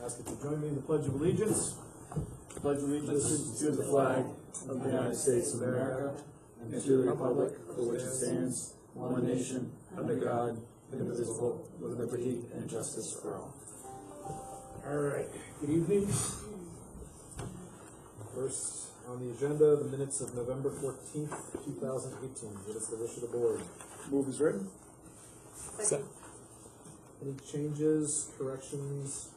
ask if you join me in the Pledge of Allegiance. Pledge allegiance to the flag of the United States of America and to the republic for which it stands, one nation, under God, indivisible, with liberty and justice for all. All right. Good evening. First on the agenda, the minutes of November 14th, 2018. What is the wish of the board? Move is written. Second. Any changes, corrections?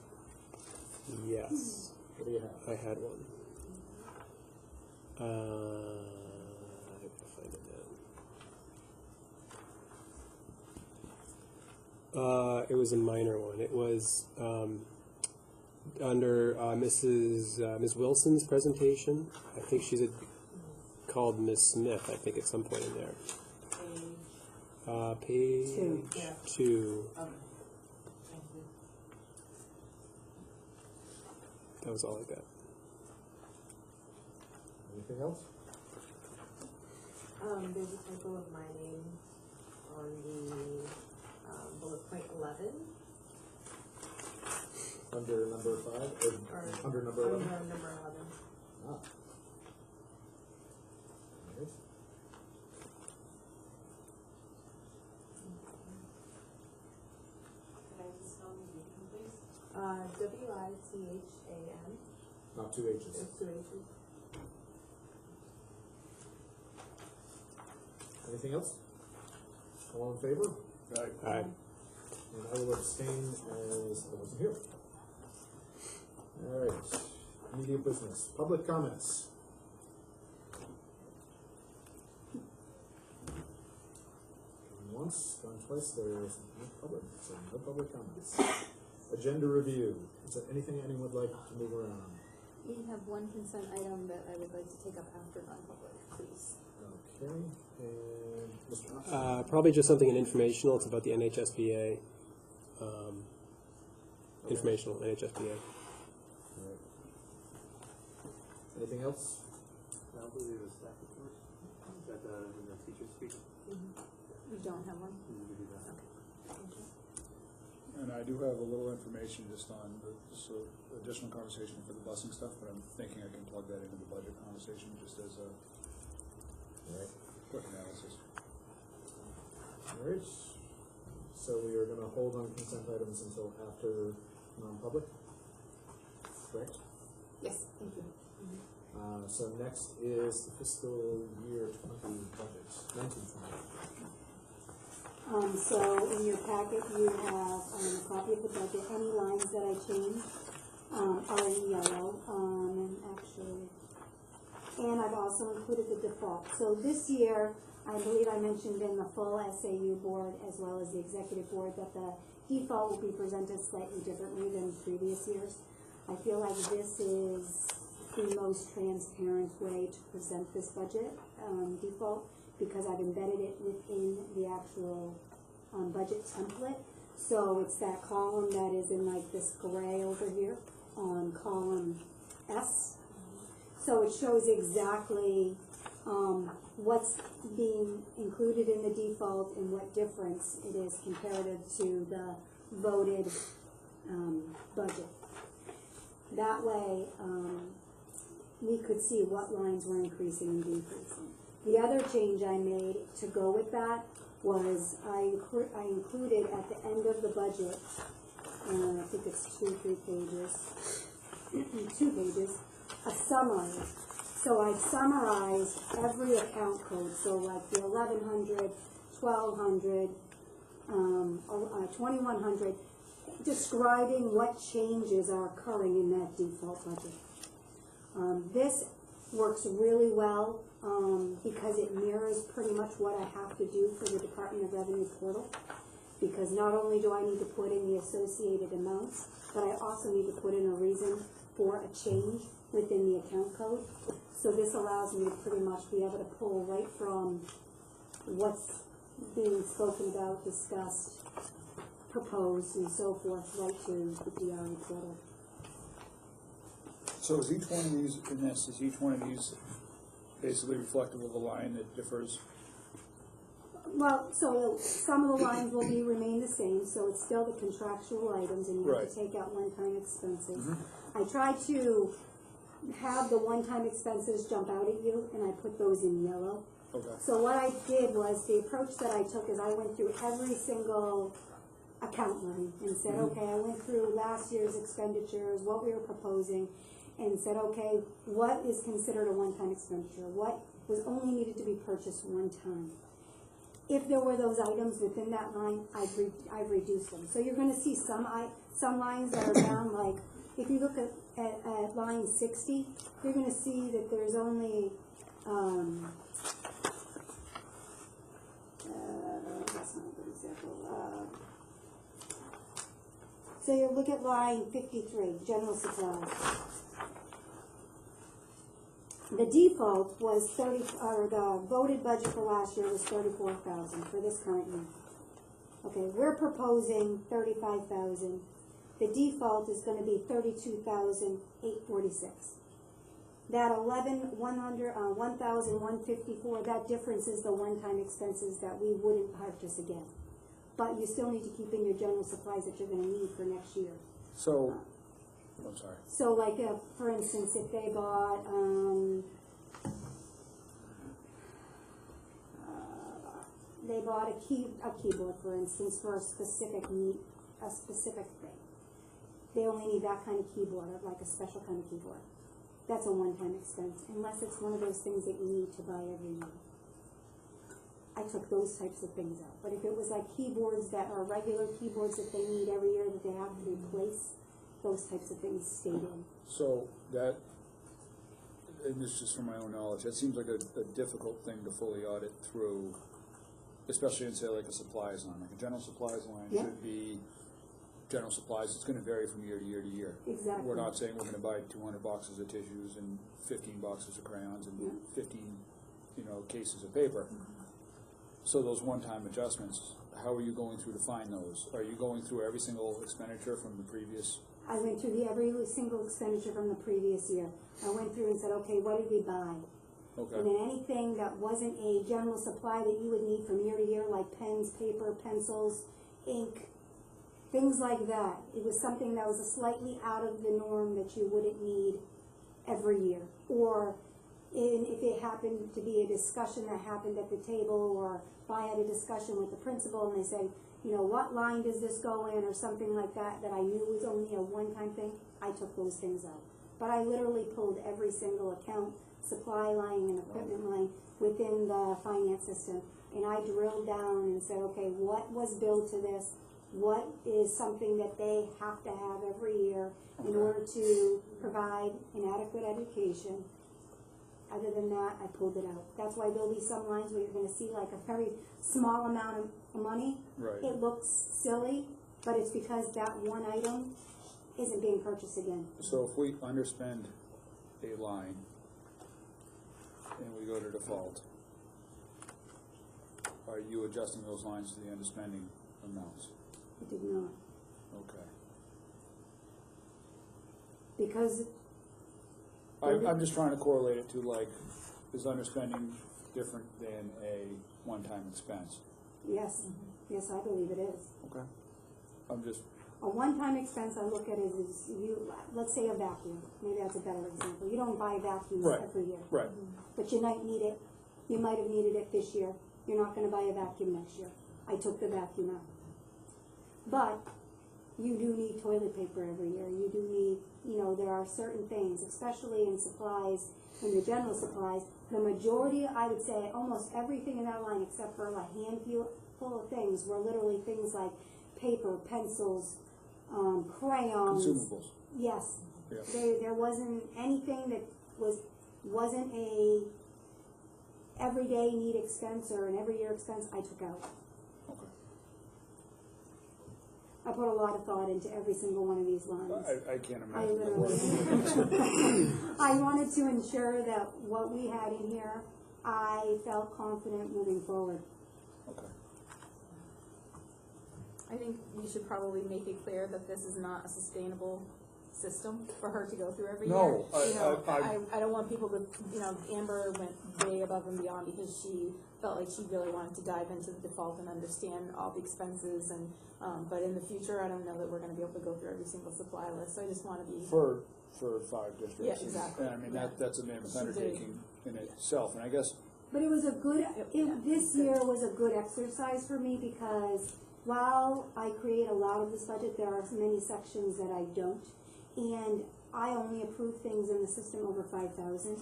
Yes. What do you have? I had one. I have to find it now. It was a minor one. It was under Ms. Wilson's presentation. I think she's called Ms. Smith, I think, at some point in there. Page 2. That was all I got. Anything else? There's a typo of my name on the bullet point 11. Under number 5? Or under number 11? Under number 11. Ah. All right. Can I just spell the name, please? W-I-T-H-A-N. Not 2 H's. There's 2 H's. Anything else? All in favor? Aye. And I will abstain as I wasn't here. All right. Immediate business. Public comments. Going once, gone twice. There is no public, so no public comments. Agenda review. Is there anything anyone would like to move around? We have one consent item that I would like to take up after non-public, please. Okay. And Mr. Austin? Probably just something informational. It's about the NHSBA. Informational NHSBA. All right. Anything else? I don't believe it's staff report. Is that when the teachers speak? We don't have one? We do that. Thank you. And I do have a little information just on the additional conversation for the busing stuff, but I'm thinking I can plug that into the budget conversation just as a quick analysis. All right. So we are going to hold on consent items until after non-public, correct? Yes, thank you. So next is the fiscal year 20 budget, 1920. So in your packet you have a copy of the budget. Any lines that I changed are in yellow, and I've also included the default. So this year, I believe I mentioned in the full SAU board as well as the executive board that the default will be presented slightly differently than previous years. I feel like this is the most transparent way to present this budget default, because I've embedded it within the actual budget template. So it's that column that is in like this gray over here, column S. So it shows exactly what's being included in the default and what difference it is comparative to the voted budget. That way, we could see what lines were increasing and decreasing. The other change I made to go with that was I included at the end of the budget, I think it's 2 pages, a summary. So I summarized every account code, so like the 1100, 1200, 2100, describing what changes are occurring in that default budget. This works really well because it mirrors pretty much what I have to do for the Department of Revenue portal, because not only do I need to put in the associated amounts, but I also need to put in a reason for a change within the account code. So this allows me to pretty much be able to pull right from what's being spoken about, discussed, proposed, and so forth, right to the DRE portal. So is each one of these, in this, is each one of these basically reflective of a line that differs? Well, so some of the lines will remain the same, so it's still the contractual items, and you have to take out one-time expenses. I try to have the one-time expenses jump out at you, and I put those in yellow. Okay. So what I did was, the approach that I took is I went through every single account line and said, okay, I went through last year's expenditures, what we were proposing, and said, okay, what is considered a one-time expenditure? What was only needed to be purchased one time? If there were those items within that line, I've reduced them. So you're gonna see some lines that are down, like, if you look at line 60, you're gonna see that there's only, that's not a good example. So you look at line 53, general supplies. The default was the voted budget for last year was 34,000 for this current year. Okay, we're proposing 35,000. The default is gonna be 32,846. That 1,154, that difference is the one-time expenses that we wouldn't purchase again. But you still need to keep in your general supplies that you're gonna need for next year. So, I'm sorry. So like, for instance, if they bought, a keyboard, for instance, for a specific thing. They only need that kind of keyboard, or like a special kind of keyboard. That's a one-time expense, unless it's one of those things that you need to buy every year. I took those types of things out. But if it was like keyboards that are regular keyboards that they need every year that they have to replace, those types of things stayed in. So that, and this is just from my own knowledge, that seems like a difficult thing to fully audit through, especially in, say, like a supplies line. Like a general supplies line should be general supplies. It's going to vary from year to year to year. Exactly. We're not saying we're going to buy 200 boxes of tissues and 15 boxes of crayons and 15, cases of paper. So those one-time adjustments, how are you going through to find those? Are you going through every single expenditure from the previous? I went through every single expenditure from the previous year. I went through and said, okay, what did we buy? Okay. And then anything that wasn't a general supply that you would need from year to year, like pens, paper, pencils, ink, things like that. It was something that was slightly out of the norm that you wouldn't need every year. Or if it happened to be a discussion that happened at the table, or if I had a discussion with the principal and they say, what line does this go in, or something like that, that I knew was only a one-time thing, I took those things out. But I literally pulled every single account, supply line and equipment line within the finance system. And I drilled down and said, okay, what was billed to this? What is something that they have to have every year in order to provide an adequate education? Other than that, I pulled it out. That's why there'll be some lines where you're going to see like a very small amount of money. Right. It looks silly, but it's because that one item isn't being purchased again. So if we underspend a line and we go to default, are you adjusting those lines to the underspending amounts? I did not. Okay. Because I'm just trying to correlate it to, like, is underspending different than a one-time expense? yes, yes, I believe it is. Okay. I'm just, A one-time expense I look at is you, let's say a vacuum. Maybe that's a better example. You don't buy vacuums Right. every year. right, But you might need it. You might have needed it this year. You're not going to buy a vacuum next year. I took the vacuum out. But you do need toilet paper every year. You do need, there are certain things, especially in supplies, in the general supplies. The majority, I would say, almost everything in that line except for a handful of things were literally things like paper, pencils, crayons. consumables. Yes. Yeah. There wasn't anything that wasn't a everyday need expense or an every year expense I took out. Okay. I put a lot of thought into every single one of these lines. I can't I imagine the work. literally, I wanted to ensure that what we had in here, I felt confident moving forward. Okay. I think we should probably make it clear that this is not a sustainable system for her to go through every No, year. You know, I- I don't want people to, you know, Amber went way above and beyond because she felt like she really wanted to dive into the default and understand all the expenses and, but in the future, I don't know that we're gonna be able to go through every single supply list, so I just wanna be. For 5 districts. Yeah, exactly. And I mean, Yeah. that's a mammoth She did. undertaking in itself, and I guess, But it was a good, this year was a good exercise for me because while I create a lot of this budget, there are many sections that I don't. And I only approve things in the system over 5,000.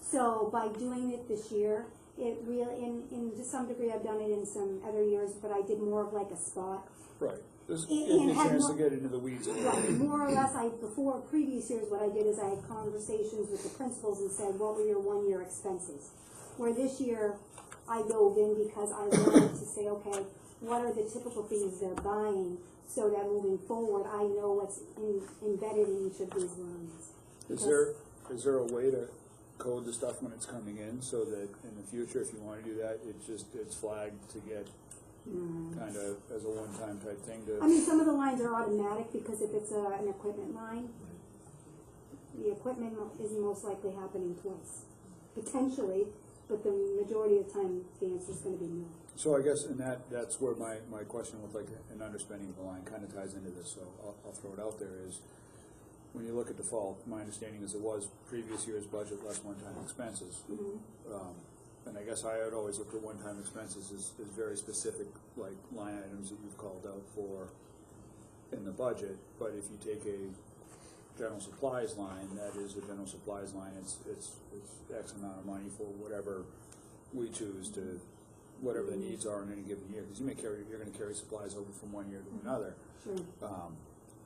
So by doing it this year, it really, to some degree, I've done it in some other years, but I did more of like a spot. right, this It gives me a had chance no- to get into the weeds. Right, more or less, before previous years, what I did is I had conversations with the principals and said, what were your 1-year expenses? Where this year, I dove in because I wanted to say, okay, what are the typical things they're buying, so that moving forward, I know what's embedded in each of these lines. Is there a way to code the stuff when it's coming in, so that in the future, if you wanna do that, it's flagged to get kind of as a one-time type thing I mean, some of the lines are automatic, because if it's an equipment line, the equipment is most likely happening twice, potentially, but the majority of the time, the answer is gonna be no. So I guess, and that's where my question with like an understanding of the line kind of ties into this, so I'll throw it out there, is when you look at default, my understanding is it was previous year's budget less one-time expenses. And I guess I had always looked at one-time expenses as very specific, like line items that you've called out for in the budget, but if you take a general supplies line, that is a general supplies line, it's X amount of money for whatever we choose to, whatever the needs are in any given year, because you're gonna carry supplies over from one year to another. Sure.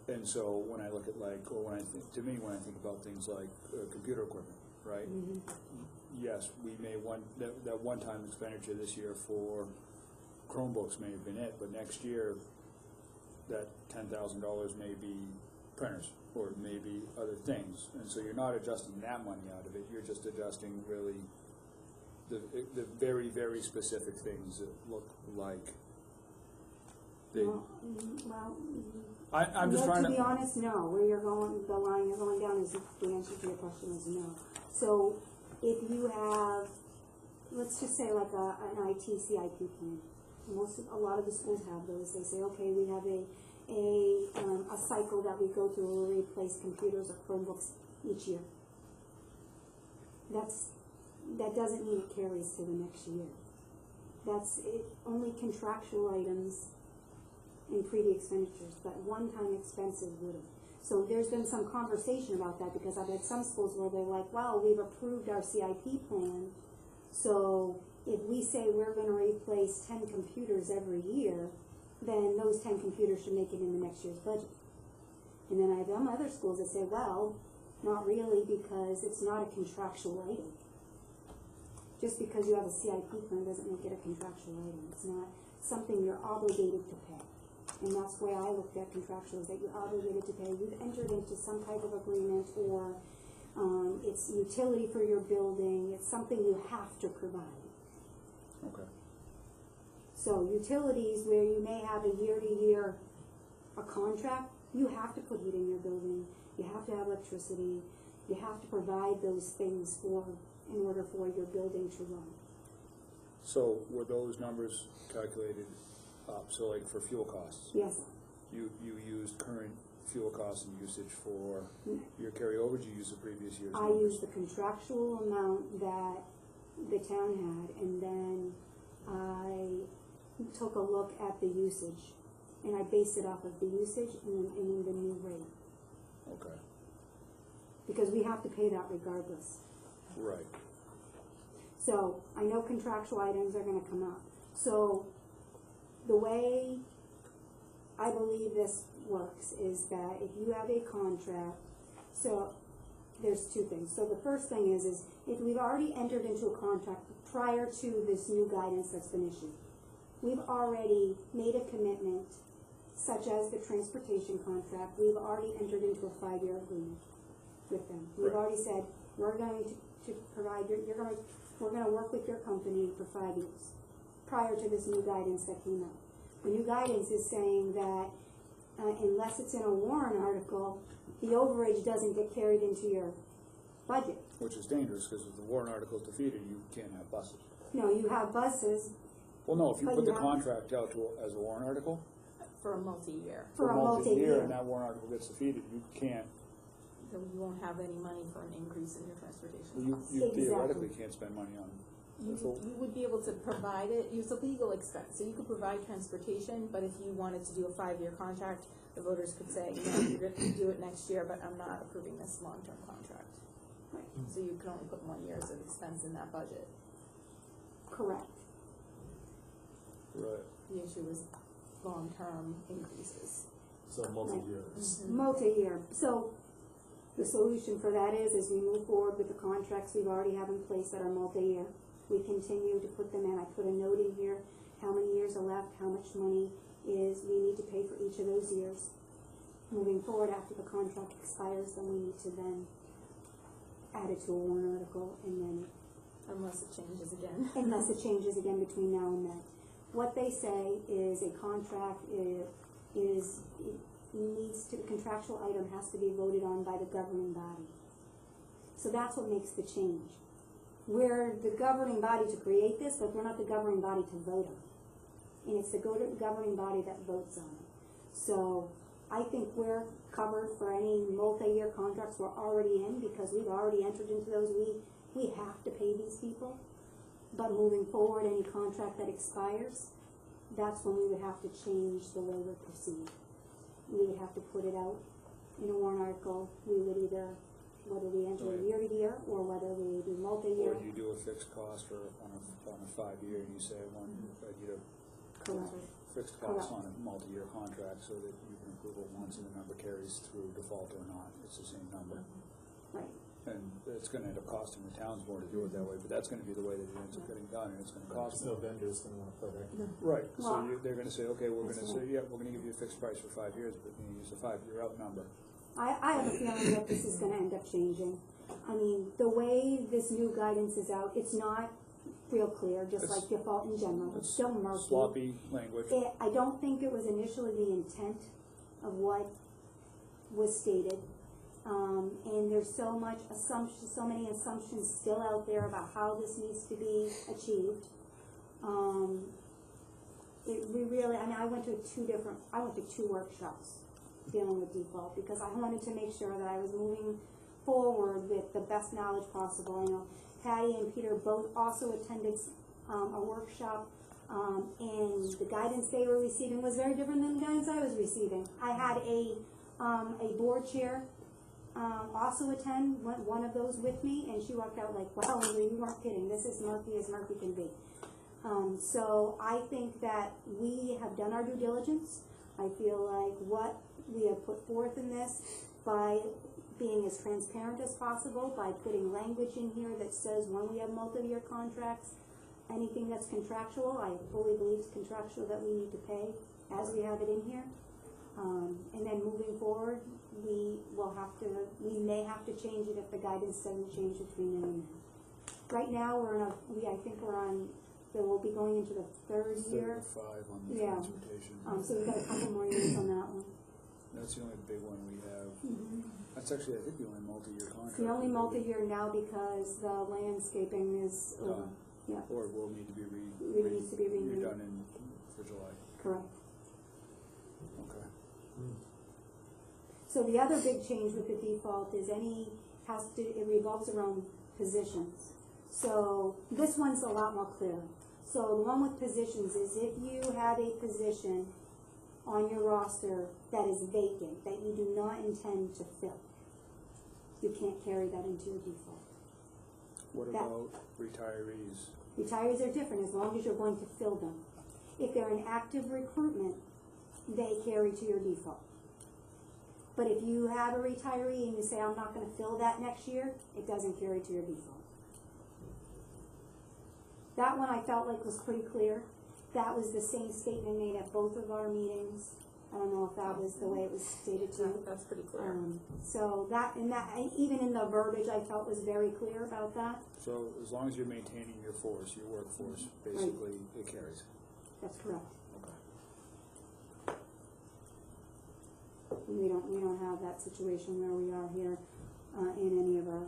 And so when I look at like, or when I think about things like computer equipment, right? Yes, we may that one-time expenditure this year for Chromebooks may have been it, but next year, that $10,000 may be printers, or maybe other things, and so you're not adjusting that money out of it, you're just adjusting really the very, very specific things that look like they. I'm just trying to. To be honest, no. Where you're going, the line you're going down is, the answer to your question is no. So if you have, let's just say like an IT CIP plan, a lot of the schools have those. They say, okay, we have a cycle that we go through where we replace computers or Chromebooks each year. That doesn't mean it carries to the next year. That's it, only contractual items and pre expenditures, but one-time expenses wouldn't. So there's been some conversation about that, because I've had some schools where they're like, well, we've approved our CIP plan, so if we say we're gonna replace 10 computers every year, then those 10 computers should make it in the next year's budget. And then I have other schools that say, well, not really, because it's not a contractual item. Just because you have a CIP plan doesn't make it a contractual item. It's not something you're obligated to pay. And that's why I looked at contractual, is that you're obligated to pay. You've entered into some type of agreement, or it's utility for your building. It's something you have to provide. Okay. So utilities, where you may have a year-to-year a contract, you have to put heat in your building. You have to have electricity. You have to provide those things in order for your building to run. So were those numbers calculated up? So like for fuel costs, Yes. you used current fuel costs and usage for your carryover? Did you use the previous year's I numbers? used the contractual amount that the town had, and then I took a look at the usage, and I based it off of the usage and the new rate, Okay. because we have to pay that regardless. Right. So I know contractual items are gonna come up. So the way I believe this works is that if you have a contract, so there's two things. So the first thing is if we've already entered into a contract prior to this new guidance that's been issued, we've already made a commitment, such as the transportation contract. We've already entered into a 5-year agreement with them. We've Right. already said, we're going to provide, we're gonna work with your company for 5 years, prior to this new guidance that came out. The new guidance is saying that unless it's in a warrant article, the overage doesn't get carried into your budget. Which is dangerous, because if the warrant article is defeated, you can't have buses. No, you have buses Well, no, if you But put you the have- contract out as a warrant article, For a multi-year, for a and multi-year. that warrant article gets defeated, you can't, so you won't have any money for an increase in your transportation you costs. you theoretically can't spend money on. You would be able to provide it, it's a legal expense, so you could provide transportation, but if you wanted to do a 5-year contract, the voters could say, you know, you're gonna do it next year, but I'm not approving this long-term contract. Right. So you can only put 1 year's of expense in that budget. Correct. Right. The issue is long-term increases. So multi-years. Multi-year. So the solution for that is we move forward with the contracts we already have in place that are multi-year. We continue to put them in. I put a note in here, how many years are left, how much money is we need to pay for each of those years. Moving forward, after the contract expires, then we need to then add it to a warrant article, and then Unless it changes again. unless it changes again between now and then. What they say is a contract the contractual item has to be voted on by the governing body. So that's what makes the change. We're the governing body to create this, but we're not the governing body to vote on it. And it's the governing body that votes on it. So I think we're covered for any multi-year contracts we're already in, because we've already entered into those. We have to pay these people. But moving forward, any contract that expires, that's when we would have to change the way we proceed. We would have to put it out in a warrant article. We would either, whether we enter Right. year to year, or whether we do multi-year. Or you do a fixed cost on a 5-year, and you say, I need a Correct. fixed cost on a multi-year contract, so that you can approve it once and the number carries through default or not, it's the same number. Right. And it's gonna end up costing the towns more to do it that way, but that's gonna be the way that it ends up getting done, and it's gonna cost No more. vendor's gonna wanna play that. Right, so Well, they're gonna say, okay, we're that's gonna say, yeah, we're gonna give you a fixed price for 5 years, but then you use a 5-year out number. I have a feeling that this is gonna end up changing. I mean, the way this new guidance is out, it's not real clear, just It's- like default in general. It's still murky. Sloppy language. I don't think it was initially the intent of what was stated. And there's so many assumptions still out there about how this needs to be achieved. I went to two workshops dealing with default, because I wanted to make sure that I was moving forward with the best knowledge possible. I know Patty and Peter both also attended a workshop, and the guidance they were receiving was very different than the guidance I was receiving. I had a board chair also attend one of those with me, and she walked out like, wow, you weren't kidding, this is murky as murky can be. So I think that we have done our due diligence. I feel like what we have put forth in this, by being as transparent as possible, by putting language in here that says when we have multi-year contracts, anything that's contractual, I fully believe it's contractual that we need to pay as we have it in here. And then moving forward, we may have to change it if the guidance doesn't change between now and then. Right now, we'll be going into the third year. 5 on the Yeah. transportation. So we've got a couple more years on that one. That's the only big one we have. Mm-hmm. That's actually, I think, the only multi-year contract. It's the only that we- multi-year now, because the landscaping is over. Done. Yeah, Or will need to be It needs to be renewed. redone for July. correct. Okay. So the other big change with the default is it revolves around positions. So this one's a lot more clear. So the one with positions is if you have a position on your roster that is vacant, that you do not intend to fill, you can't carry that into your default. What That- about retirees? Retirees are different as long as you're going to fill them. If they're in active recruitment, they carry to your default. But if you have a retiree and you say, I'm not gonna fill that next year, it doesn't carry to your default. That one I felt like was pretty clear. That was the same statement made at both of our meetings. I don't know if that was the way it was stated too. That's pretty clear. So and even in the verbiage, I felt was very clear about that. So as long as you're maintaining your force, your workforce, basically, it carries. That's correct. Okay. We don't have that situation where we are here, in any of our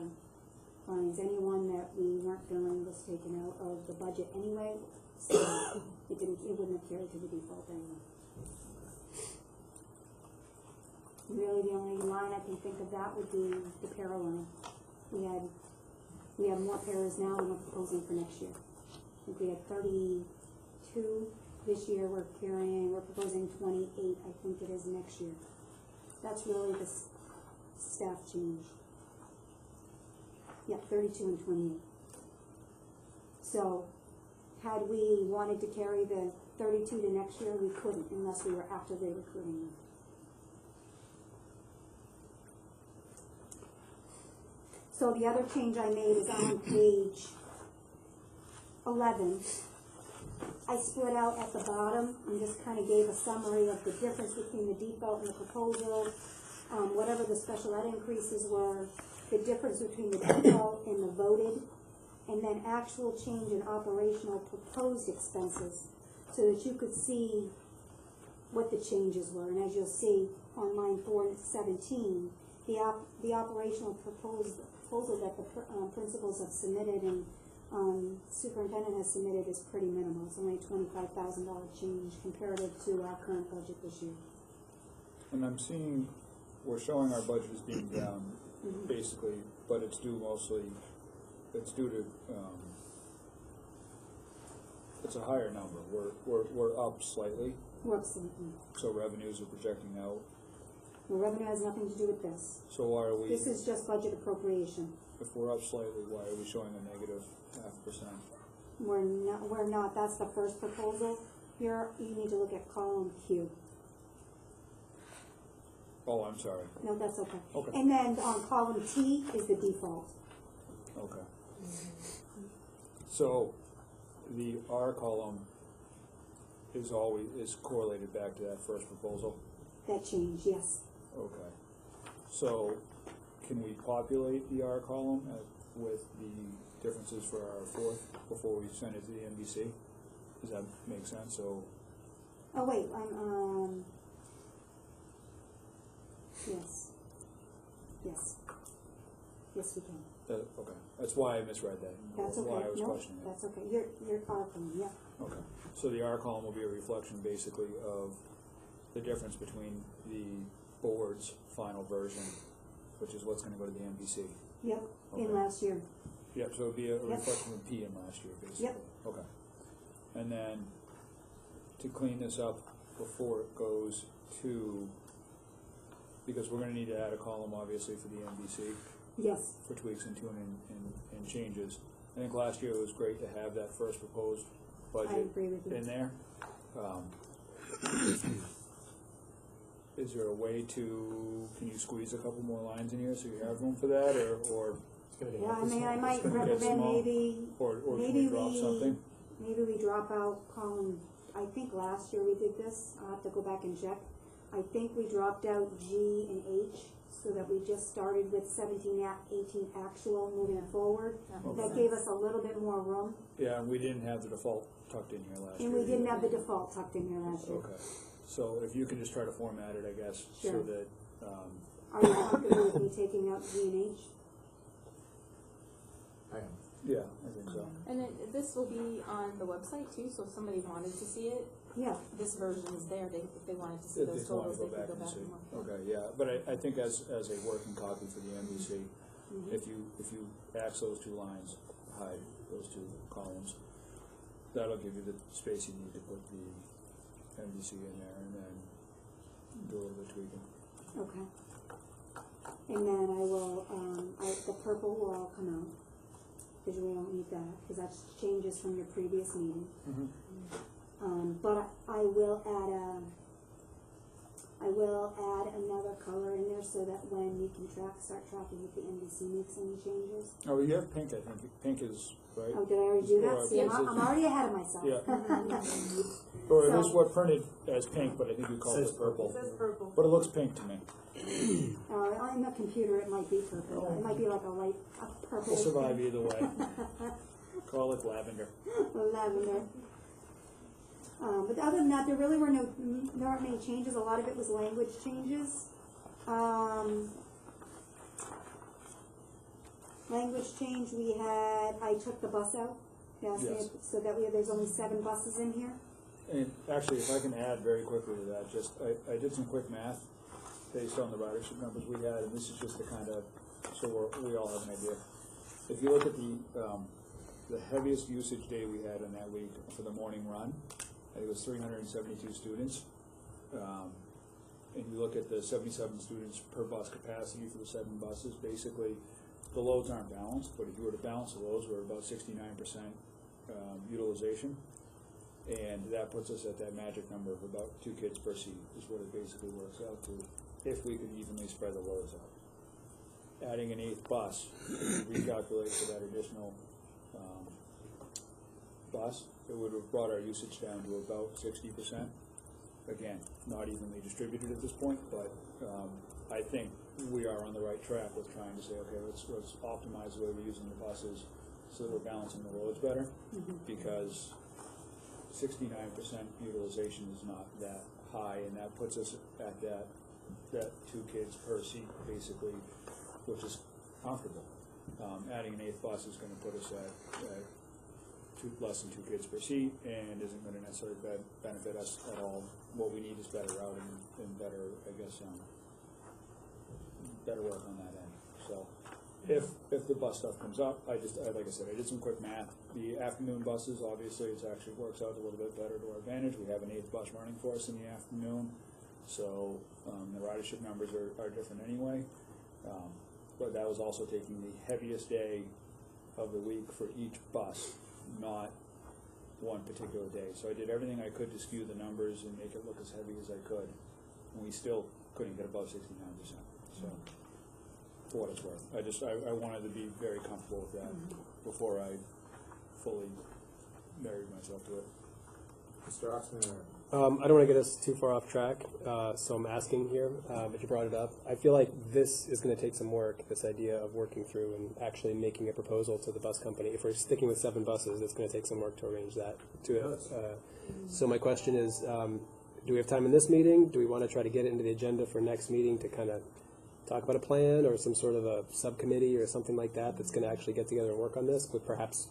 lines. Anyone that we weren't billing was taken out of the budget anyway, so it wouldn't have carried to the default anyway. Really, the only line I can think of that would be the para line. We have more paras now than we're proposing for next year. I think we had 32 this year. We're proposing 28, I think it is next year. That's really the staff change. Yeah, 32 and 28. So, had we wanted to carry the 32 to next year, we couldn't unless we were actively recruiting them. So the other change I made is on page 11. I split out at the bottom and just kind of gave a summary of the difference between the default and the proposal, whatever the special ed increases were, the difference between the default and the voted, and then actual change in operational proposed expenses so that you could see what the changes were. And as you'll see on line 417, the operational proposal that the principals have submitted and superintendent has submitted is pretty minimal. It's only a $25,000 change comparative to our current budget this year. And I'm seeing, we're showing our budget as being down, basically, but it's due to, it's a higher number. We're up slightly. We're up slightly. So revenues are projecting out. The revenue has nothing to do with this. So why are we? This is just budget appropriation. If we're up slightly, why are we showing a negative 0.5%? We're not, that's the first proposal. You need to look at column Q. Oh, I'm sorry. No, that's okay. Okay. And then on column T is the default. Okay. So the R column is correlated back to that first proposal? That change, yes. Okay. So can we populate the R column with the differences for our fourth before we send it to the NBC? Does that make sense? So. Oh wait, yes. Yes, we can. Okay. That's why I misread that. That's okay. Why I was No, questioning it. that's okay. Your column, yeah. Okay. So the R column will be a reflection basically of the difference between the board's final version, which is what's going to go to the NBC. Yep, Okay. in last year. Yep, so it would be a Yep. reflection of P in last year, basically. Yep. Okay. And then to clean this up before it goes to, because we're going to need to add a column obviously for the NBC Yes, for tweaks and tuning and changes. I think last year it was great to have that first proposed I budget agree with you. in there. Is there a way to, can you squeeze a couple more lines in here so you have room for that, or Yeah, I mean, I might gonna get recommend small. maybe, can maybe we drop something? maybe we drop out column, I think last year we did this, I'll have to go back and check. I think we dropped out G and H, so that we just started with 17, 18 actual moving forward. Okay. That gave us a little bit more room, Yeah, and we didn't have the default tucked in here last year. and we didn't either. have the default tucked in here last year. Okay, so if you can just try to format it, I guess, Sure. so that, Are you comfortable with me taking out G and H? I am. yeah, I think so. And this will be on the website too, so if somebody wanted to see it, Yeah, this version is there. If they wanted to see If those they want totals, to they go could go back and back see. and look. Okay, yeah, but I think as a working copy for the NBC, if you axe those two lines, hide those two columns, that'll give you the space you need to put the NBC in there, and then do a little bit of tweaking. okay. And then I will, the purple will all come out, because we don't need that, because that's changes from your previous meeting. But I will add another color in there so that when you can start tracking if the NBC makes any changes. Oh, you have pink, I think. Pink is, right? Oh, did I already do that? Or See, is I'm it- already ahead of myself. Yeah. Or it is So- what printed as pink, but I think we call it Says purple. It says purple. But it looks pink to me. On the computer, it might be purple. It might be like a purple. We'll survive either way. Call it lavender. Lavender. But other than that, there really were there aren't many changes. A lot of it was language changes. Language change, I took the bus out. Yes. So that there's only 7 buses in here. And actually, if I can add very quickly to that, just, I did some quick math based on the ridership numbers we had, and this is just the kind of, so we all have an idea. If you look at the heaviest usage day we had in that week for the morning run, I think it was 372 students. And you look at the 77 students per bus capacity for the 7 buses, basically the loads aren't balanced, but if you were to balance the loads, we're about 69% utilization. And that puts us at that magic number of about 2 kids per seat is what it basically works out to, if we could evenly spread the loads out. Adding an 8th bus, recalculate for that additional bus, it would have brought our usage down to about 60%. Again, not evenly distributed at this point, but I think we are on the right track with trying to say, okay, let's optimize the way we're using the buses so that we're balancing the loads better, because 69% utilization is not that high, and that puts us at that 2 kids per seat, basically, which is comfortable. Adding an 8th bus is going to put us at less than 2 kids per seat, and isn't going to necessarily benefit us at all. What we need is better routing and better, I guess, better work on that end. So, if the bus stuff comes up, like I said, I did some quick math. The afternoon buses, obviously, it actually works out a little bit better to our advantage. We have an 8th bus running for us in the afternoon, so the ridership numbers are different anyway. But that was also taking the heaviest day of the week for each bus, not one particular day. So I did everything I could to skew the numbers and make it look as heavy as I could, and we still couldn't get above 69%. So, for what it's worth, I wanted to be very comfortable with that before I fully married myself to it. Mr. Oxman, I don't want to get us too far off track, so I'm asking here, but you brought it up. I feel like this is going to take some work, this idea of working through and actually making a proposal to the bus company. If we're sticking with 7 buses, it's going to take some work to arrange that. So my question is, do we have time in this meeting? Do we want to try to get it into the agenda for next meeting to kind of talk about a plan or some sort of a subcommittee or something like that that's going to actually get together and work on this with perhaps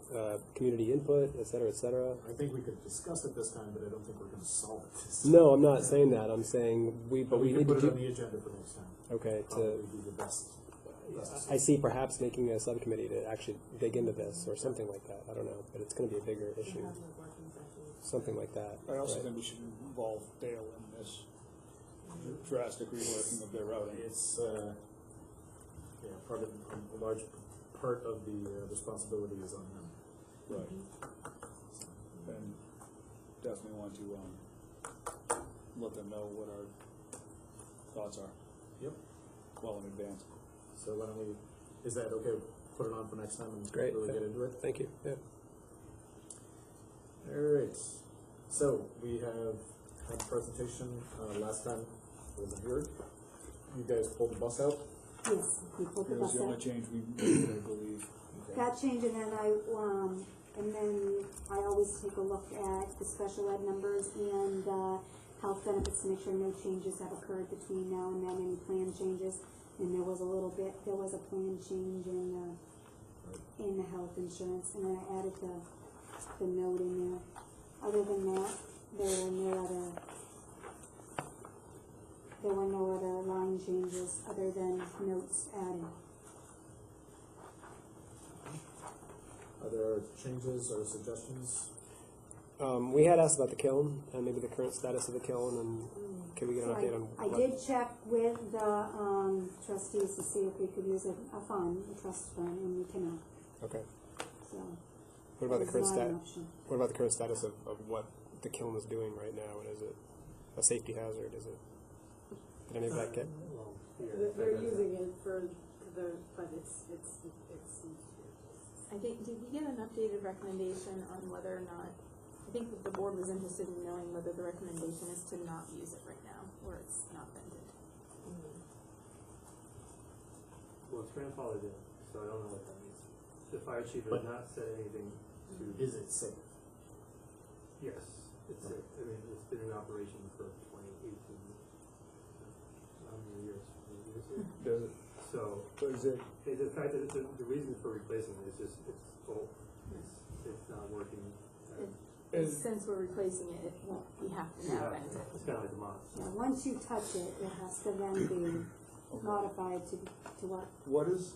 community input, et cetera, et cetera? I think we could discuss it this time, but I don't think we're going to solve it this time. No, I'm not saying that. I'm saying we need to put it on the agenda for next time. Okay. Probably be the best. I see perhaps making a subcommittee to actually dig into this or something like that. I don't know, but it's going to be a bigger issue. Something like that. I also think we should involve Dale in this drastic reworking of their routing. It's part of a large part of the responsibility is on them. Right. And definitely want to let them know what our thoughts are. Yep. Well in advance. So why don't we? Is that okay? Put it on for next time and Great. really get into it. Thank you. Yeah. All right. So we have had a presentation last time. Wasn't here. You guys pulled the bus out. Yes, we pulled the It was bus the only out. change we made, I believe. Okay. That change, and then I always take a look at the special ed numbers and health benefits to make sure no changes have occurred between now and then, any plan changes. And there was a plan change in the health insurance, and then I added the note in there. Other than that, there were no other line changes other than notes added. Are there changes or suggestions? We had asked about the kiln and maybe the current status of the kiln, and can we get an update on I did check with the trustees to see if we could use a trust fund, and we cannot. Okay. So What about the it's current not an option. What about the current status of what the kiln is doing right now? And is it a safety hazard? Is it? Did any of that get? They're using it but it's. I think, did we get an updated recommendation on whether or not, I think that the board was interested in knowing whether the recommendation is to not use it right now, or it's not vented. Well, it's grandfathered in, so I don't know what that means. The fire chief has not said anything to. Is it safe? Yes. It's, I mean, it's been in operation for 18, how many years? Does it, So, is it, the fact that the reason for replacing it is just, it's old. It's not working. Since we're replacing it, it won't, we have to now rent it. It's kind of like a mod. Yeah, once you touch it, it has to then be modified to what, what is,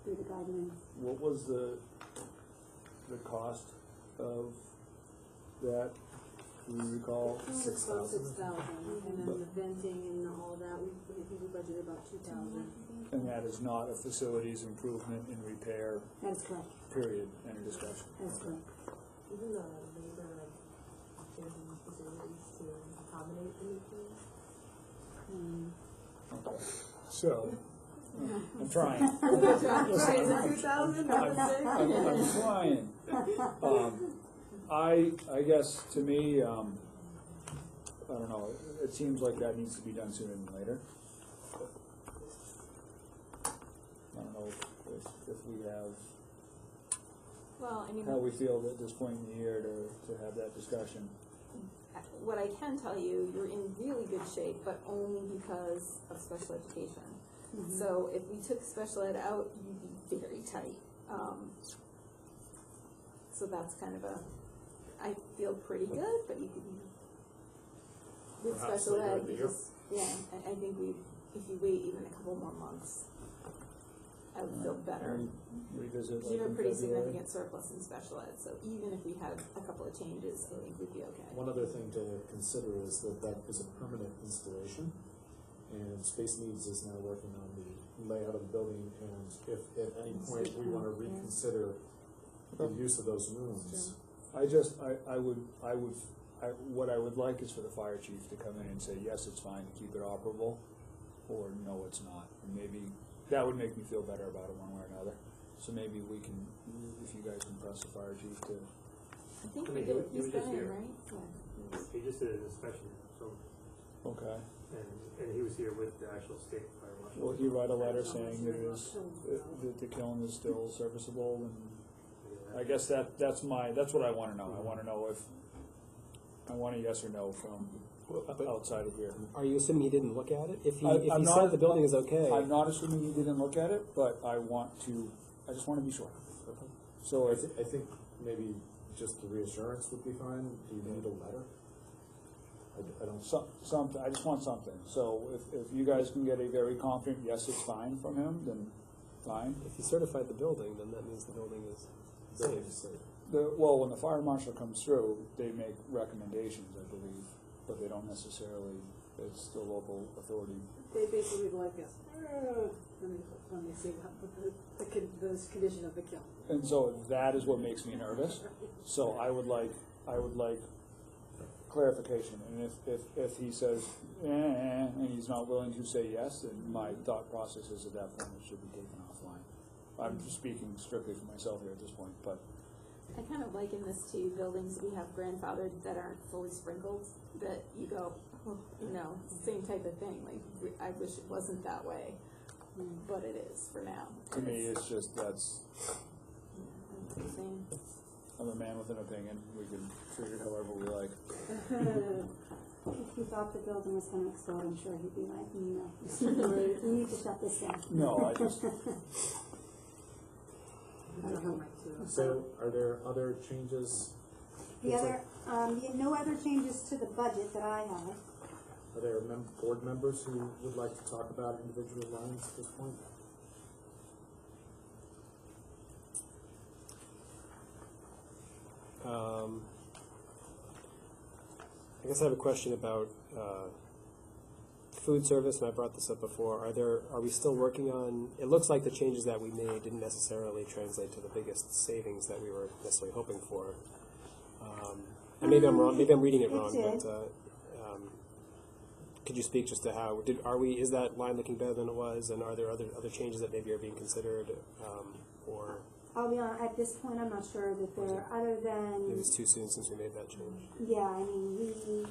through the guidelines. what was the cost of that, do you recall? 6,000. 6,000, and then the venting and all that, I think we budgeted about 2,000. And that is not a facilities improvement and repair, That is correct, period, end of discussion. that is correct. Even the labor of changing facilities to accommodate the new thing. Okay, so, I'm trying. Right, is it 2,000, not I'm trying. I guess, to me, I don't know, it seems like that needs to be done sooner than later. I don't know if we have, Well, I mean, how we feel at this point in the year to have that discussion. what I can tell you, you're in really good shape, but only because of special education. So if we took special ed out, you'd be very tight. So that's kind of I feel pretty good, but you could, with Perhaps special later ed, in the you year. just, yeah, I think if you wait even a couple more months, I would feel better. Revisit Because you have a like pretty in February. significant surplus in special ed, so even if we had a couple of changes, I think we'd be okay. One other thing to consider is that that is a permanent installation, and Space Needs is now working on the layout of the building, and if at any point we want to reconsider the use of those rooms. What I would like is for the fire chief to come in and say, yes, it's fine to keep it operable, or no, it's not. And maybe that would make me feel better about it one way or another. So maybe we can, if you guys can press the fire chief to, I think I we mean, did, he he's was been just in, here. right? Yeah. He just did an inspection, so, okay. and he was here with the actual state fire marshal. Will he write a letter saying that the kiln is still serviceable? And I guess that's what I want to know. I want to know if, I want a yes or no from outside of here. Are you assuming he didn't look at it? If he I'm not- said the building is okay, I'm not assuming he didn't look at it, but I just want to be sure. So if, I think maybe just the reassurance would be fine. Do you need a letter? I don't. something, I just want something. So if you guys can get a very confident, yes, it's fine from him, then fine. if he certified the building, then that means the building is safe. Well, when the fire marshal comes through, they make recommendations, I believe, but they don't necessarily, it's the local authority. They basically like us, when they say the condition of the kiln. And so that is what makes me nervous. So I would like clarification. And if he says, and he's not willing to say yes, then my thought process is at that point it should be taken offline. I'm just speaking strictly for myself here at this point, but I kind of liken this to buildings we have grandfathered that aren't fully sprinkled, that you go, oh, same type of thing. Like, I wish it wasn't that way, but it is for now. to me it's just that's, Same. I'm a man with an opinion. We can treat it however we like. If he thought the building was gonna explode, I'm sure he'd be like, no, you need to shut this down. No, I just, So, are there other changes? The other, no other changes to the budget that I have. Are there board members who would like to talk about individual lines at this point? I guess I have a question about food service, and I brought this up before. Are we still working on? It looks like the changes that we made didn't necessarily translate to the biggest savings that we were necessarily hoping for. And maybe I'm wrong. Maybe I'm reading it wrong. did. But could you speak just to how is that line looking better than it was? And are there other changes that maybe are being considered, or I'll be honest, at this point, I'm not sure that there, other than, maybe it's too soon since we made that change? yeah, I mean,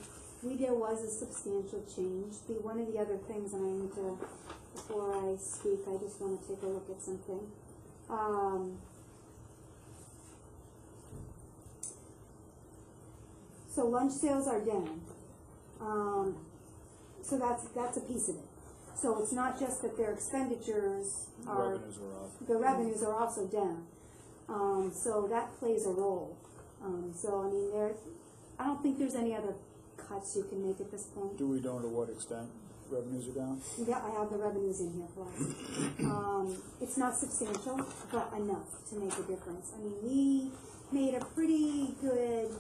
there was a substantial change. One of the other things, and I need to, before I speak, I just want to take a look at something. So lunch sales are down. So that's a piece of it. So it's not just that their expenditures are, Revenues were off. the revenues are also down. So that plays a role. So I mean, I don't think there's any other cuts you can make at this point. Do we know to what extent revenues are down? Yeah, I have the revenues in here for us. It's not substantial, but enough to make a difference. I mean, we made a pretty good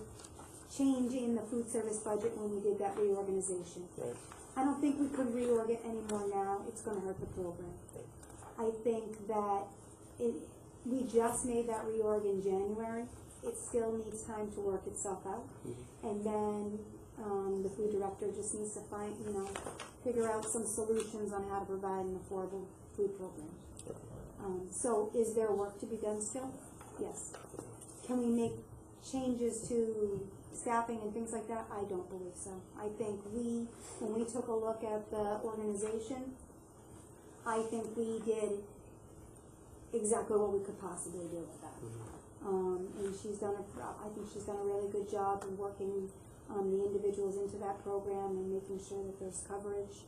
change in the food service budget when we did that reorganization. Right. I don't think we could reorg it anymore now. It's gonna hurt the program. I think that we just made that reorg in January. It still needs time to work itself out. And then, the food director just needs to figure out some solutions on how to provide an affordable food program. So is there work to be done still? Yes. Can we make changes to staffing and things like that? I don't believe so. I think when we took a look at the organization, I think we did exactly what we could possibly do with that. And I think she's done a really good job of working the individuals into that program and making sure that there's coverage.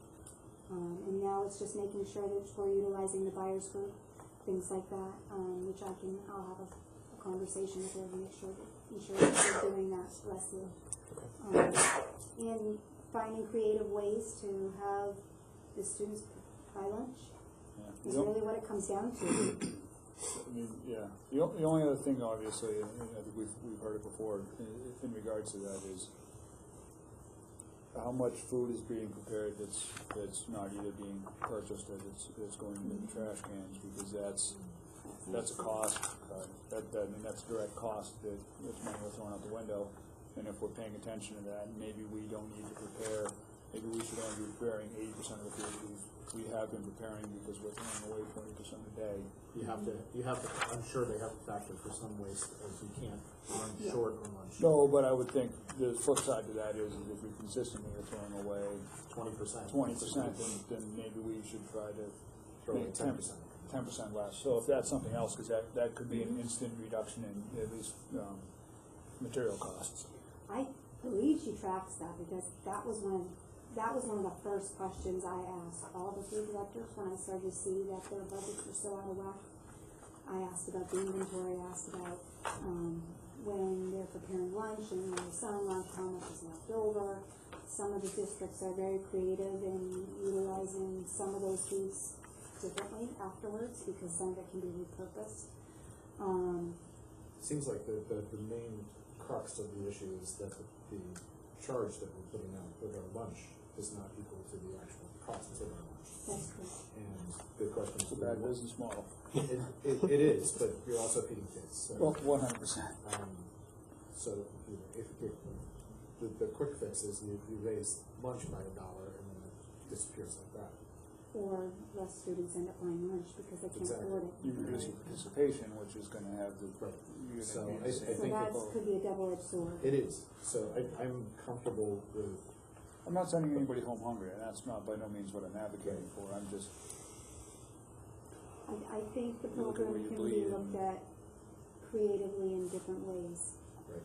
And now it's just making sure that we're utilizing the buyers group, things like that, which I'll have a conversation with her to make sure that we're doing that, Leslie. And finding creative ways to have the students buy lunch is really what it comes down to. I mean, yeah. The only other thing, obviously, and I think we've heard it before in regards to that is how much food is being prepared that's not either being purchased or that's going into the trash cans, because that's a cost. I mean, that's a direct cost that's money we're throwing out the window. And if we're paying attention to that, maybe we don't need to prepare. Maybe we should only be preparing 80% of the food we have been preparing, because we're throwing away 20% a day. You have to, I'm sure they have to factor for some waste, as you can't run short on lunch. No, but I would think the flip side to that is if we consistently are throwing away 20%, then maybe we should try to throw make 10%. 10% less. So if that's something else, because that could be an instant reduction in at least material costs. I believe she tracks that, because that was one of the first questions I asked all the food directors when I started to see that their budgets were so out of whack. I asked about the inventory, I asked about when they're preparing lunch and when they're selling lunch, how much is left over. Some of the districts are very creative in utilizing some of those foods differently afterwards, because some of it can be repurposed. Seems like the main crux of the issue is that the charge that we're putting out with our lunch is not equal to the actual cost of our lunch. That's correct. And the question is, It's a bad business model. it is, but you're also feeding kids. So, Well, 100%. So if the quick fix is you raise lunch by $1 and then it disappears like that. Or less students end up buying lunch because they can't Exactly. afford it. You reduce your participation, which is going to have the Right. you're So gonna I use the So think that could be a double-edged sword. It is. So I'm comfortable with. I'm not sending anybody home hungry, and that's not by no means what I'm advocating for. I'm just I think the Look at where program you can bleed be and- looked at creatively in different ways. Right.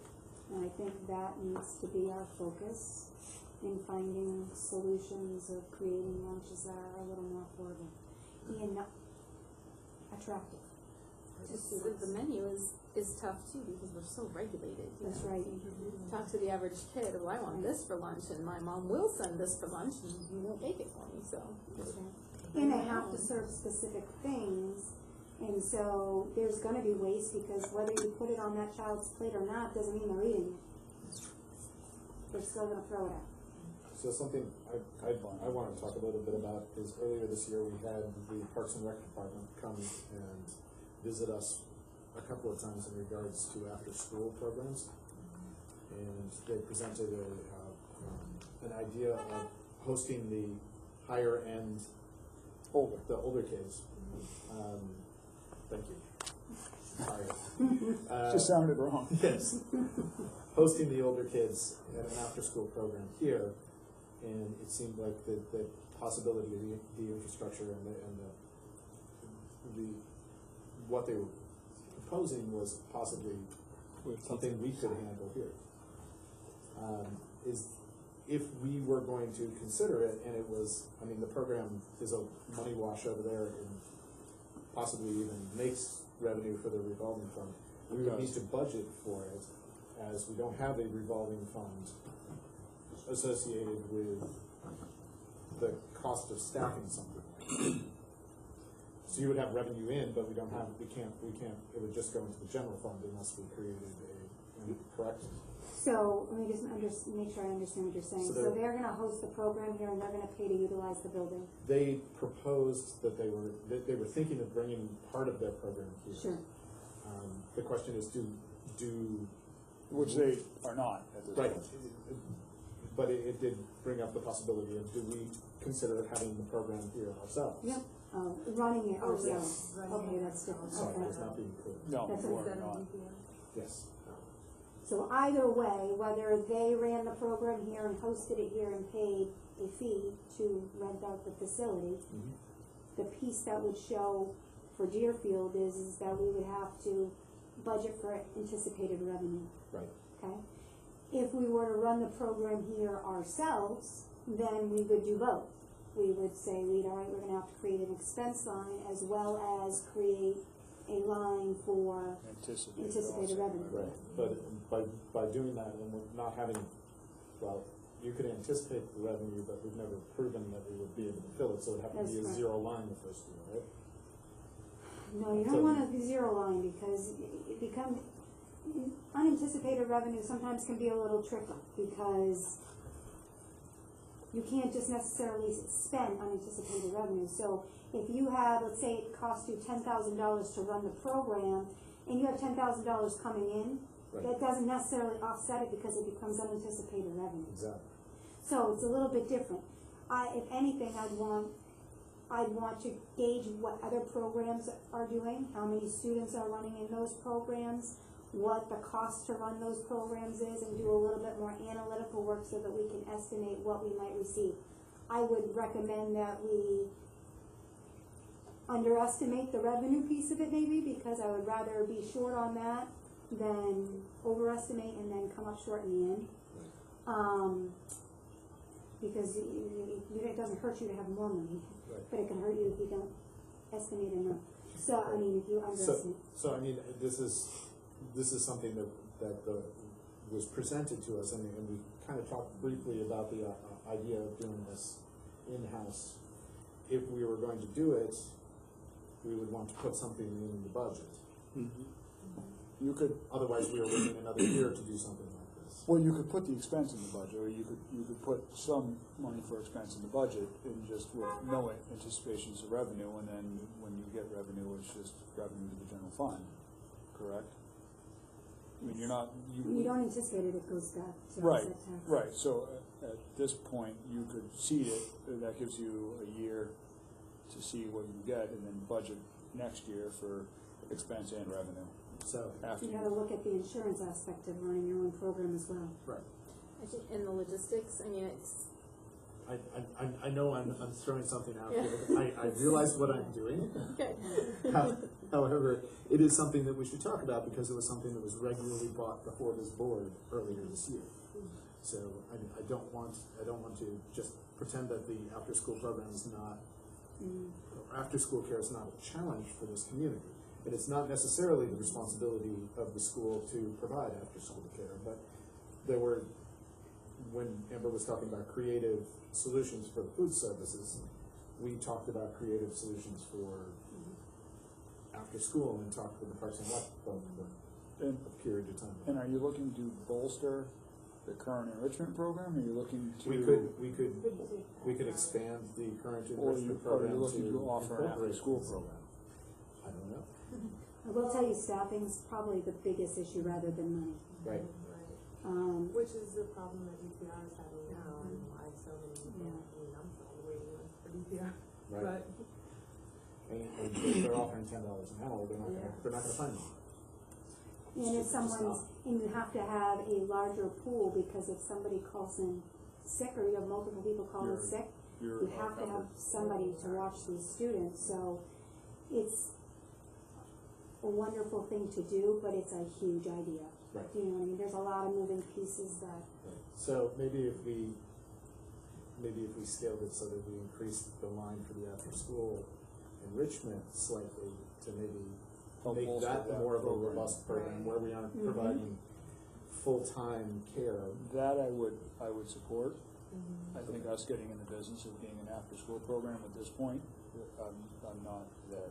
And I think that needs to be our focus in finding solutions of creating lunches that are a little more affordable and attractive. Just the menu is tough too, because we're so regulated. You That's know. right. You talk to the average kid, well, I want this for lunch, and my mom will send this for lunch, and you won't make it for me, so. That's right. And they have to serve specific things, and so there's gonna be waste, because whether you put it on that child's plate or not, doesn't mean they're eating it. They're still gonna throw it out. So something I want to talk a little bit about is earlier this year we had the Parks and Rec Department come and visit us a couple of times in regards to after-school programs, and they presented an idea of hosting the higher end, the older kids. Thank you. Sorry. just sounded wrong. Yes. Hosting the older kids at an after-school program here, and it seemed like the possibility of the infrastructure and the what they were proposing was possibly something we could handle here. is if we were going to consider it, and it was, I mean, the program is a money wash over there and possibly even makes revenue for the revolving fund, we would need to budget for it, as we don't have a revolving fund associated with the cost of staffing something. So you would have revenue in, but we can't, it would just go into the general fund unless we created correct? So, let me just make sure I understand what you're saying. So So they're gonna host the program here and they're gonna pay to utilize the building? They proposed that they were thinking of bringing part of their program here. Sure. The question is, Which they are not at this right, point. but it did bring up the possibility of, do we consider having the program here ourselves? Yeah, running it Oh, ourselves. yes, running Okay, it that's different, Sorry, okay. it's not being clear. No, That's you what are not. Yes. So either way, whether they ran the program here and hosted it here and paid a fee to rent out the facility, Mhm. the piece that would show for Deerfield is that we would have to budget for anticipated revenue, Right. okay? If we were to run the program here ourselves, then we would do both. We would say, all right, we're gonna have to create an expense line as well as create a line for anticipated revenue. Right, but by doing that and we're not having, well, you could anticipate the revenue, but we've never proven that we would be able to fill it, so it'd have to That's be a correct. zero line the first year, right? No, you don't want a zero line because it becomes, unanticipated revenue sometimes can be a little tricky because you can't just necessarily spend unanticipated revenue. So if you have, let's say it costs you $10,000 to run the program and you have $10,000 coming in, Right. that doesn't necessarily offset it because it becomes unanticipated revenue. Exactly. So it's a little bit different. If anything, I'd want to gauge what other programs are doing, how many students are running in those programs, what the cost to run those programs is, and do a little bit more analytical work so that we can estimate what we might receive. I would recommend that we underestimate the revenue piece of it maybe, because I would rather be short on that than overestimate and then come up short in the end. Because it doesn't hurt you to have more money, Right. but it can hurt you if you don't estimate enough. So, I mean, if you underestimate. So I mean, this is something that was presented to us, and we kind of talked briefly about the idea of doing this in-house. If we were going to do it, we would want to put something in the budget. Mm-hmm. You could, Otherwise, we are waiting another year to do something like this. well, you could put the expense in the budget, or you could put some money for expense in the budget, and just with no anticipations of revenue, and then when you get revenue, it's just revenue to the general fund, correct? I mean, you're not, You don't anticipate it, it goes back to Right, offset tax. right, so at this point, you could seed it, and that gives you a year to see what you get, and then budget next year for expense and revenue. So, After You gotta look at the insurance aspect of running your own program as well. right. I think in the logistics, I mean, it's, I know I'm throwing something out here. I realize what I'm doing. okay. However, it is something that we should talk about because it was something that was regularly brought before this board earlier this year. So I don't want to just pretend that the after-school program is not, after-school care is not a challenge for this community. And it's not necessarily the responsibility of the school to provide after-school care, but there were, when Amber was talking about creative solutions for food services, we talked about creative solutions for after school and talked with the Parks and Rec folks for And, a period of time. and are you looking to bolster the current enrichment program, or are you looking to? We could expand the current Or are enrichment you program looking to offer an incorporate after-school this. program? I don't know. I will tell you, staffing is probably the biggest issue rather than money. Right. Which is the problem that DPR is having now, and why so many people, I mean, I'm on the waiting list for DPR, Right. but, And if they're offering $10 an hour, they're not gonna find them. And if It's just someone's, not. and you have to have a larger pool, because if somebody calls in sick, or you have multiple people calling You're- sick, you're you have to have somebody to watch these students, so it's a wonderful thing to do, but it's a huge idea. Right. You know what I mean? There's a lot of moving pieces that, So maybe if we scaled it so that we increased the line for the after-school enrichment slightly to maybe Help make bolster that that more of a program. robust program Right. where we aren't Mhm. providing full-time care. That I would support. Mm-hmm. I think us getting in the business of being an after-school program at this point, I'm not there.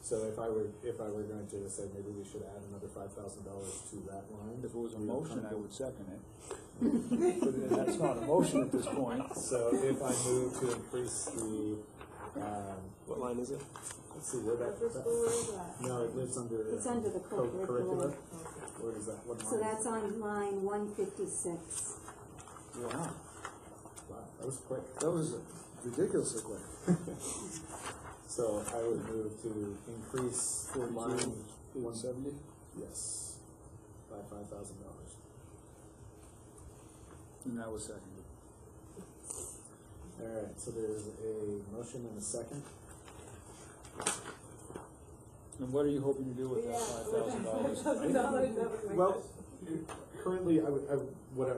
So if I were going to say maybe we should add another $5,000 to that line. If it was a we would motion, come I to- would second it. But that's not a motion at this point. So if I move to increase the, What line is it? let's see, where that, After school, where is that? no, it lives under. it's under the co-curricular. Where is that? What So line? that's on line 156. Wow, Wow, that was quick. that was ridiculously quick. So I would move to increase line 170? yes, by $5,000. And that was seconded. All right, so there's a motion and a second. And what are you hoping to do with that Yeah, $5,000? $5,000, that was my Well, question. currently, What do what I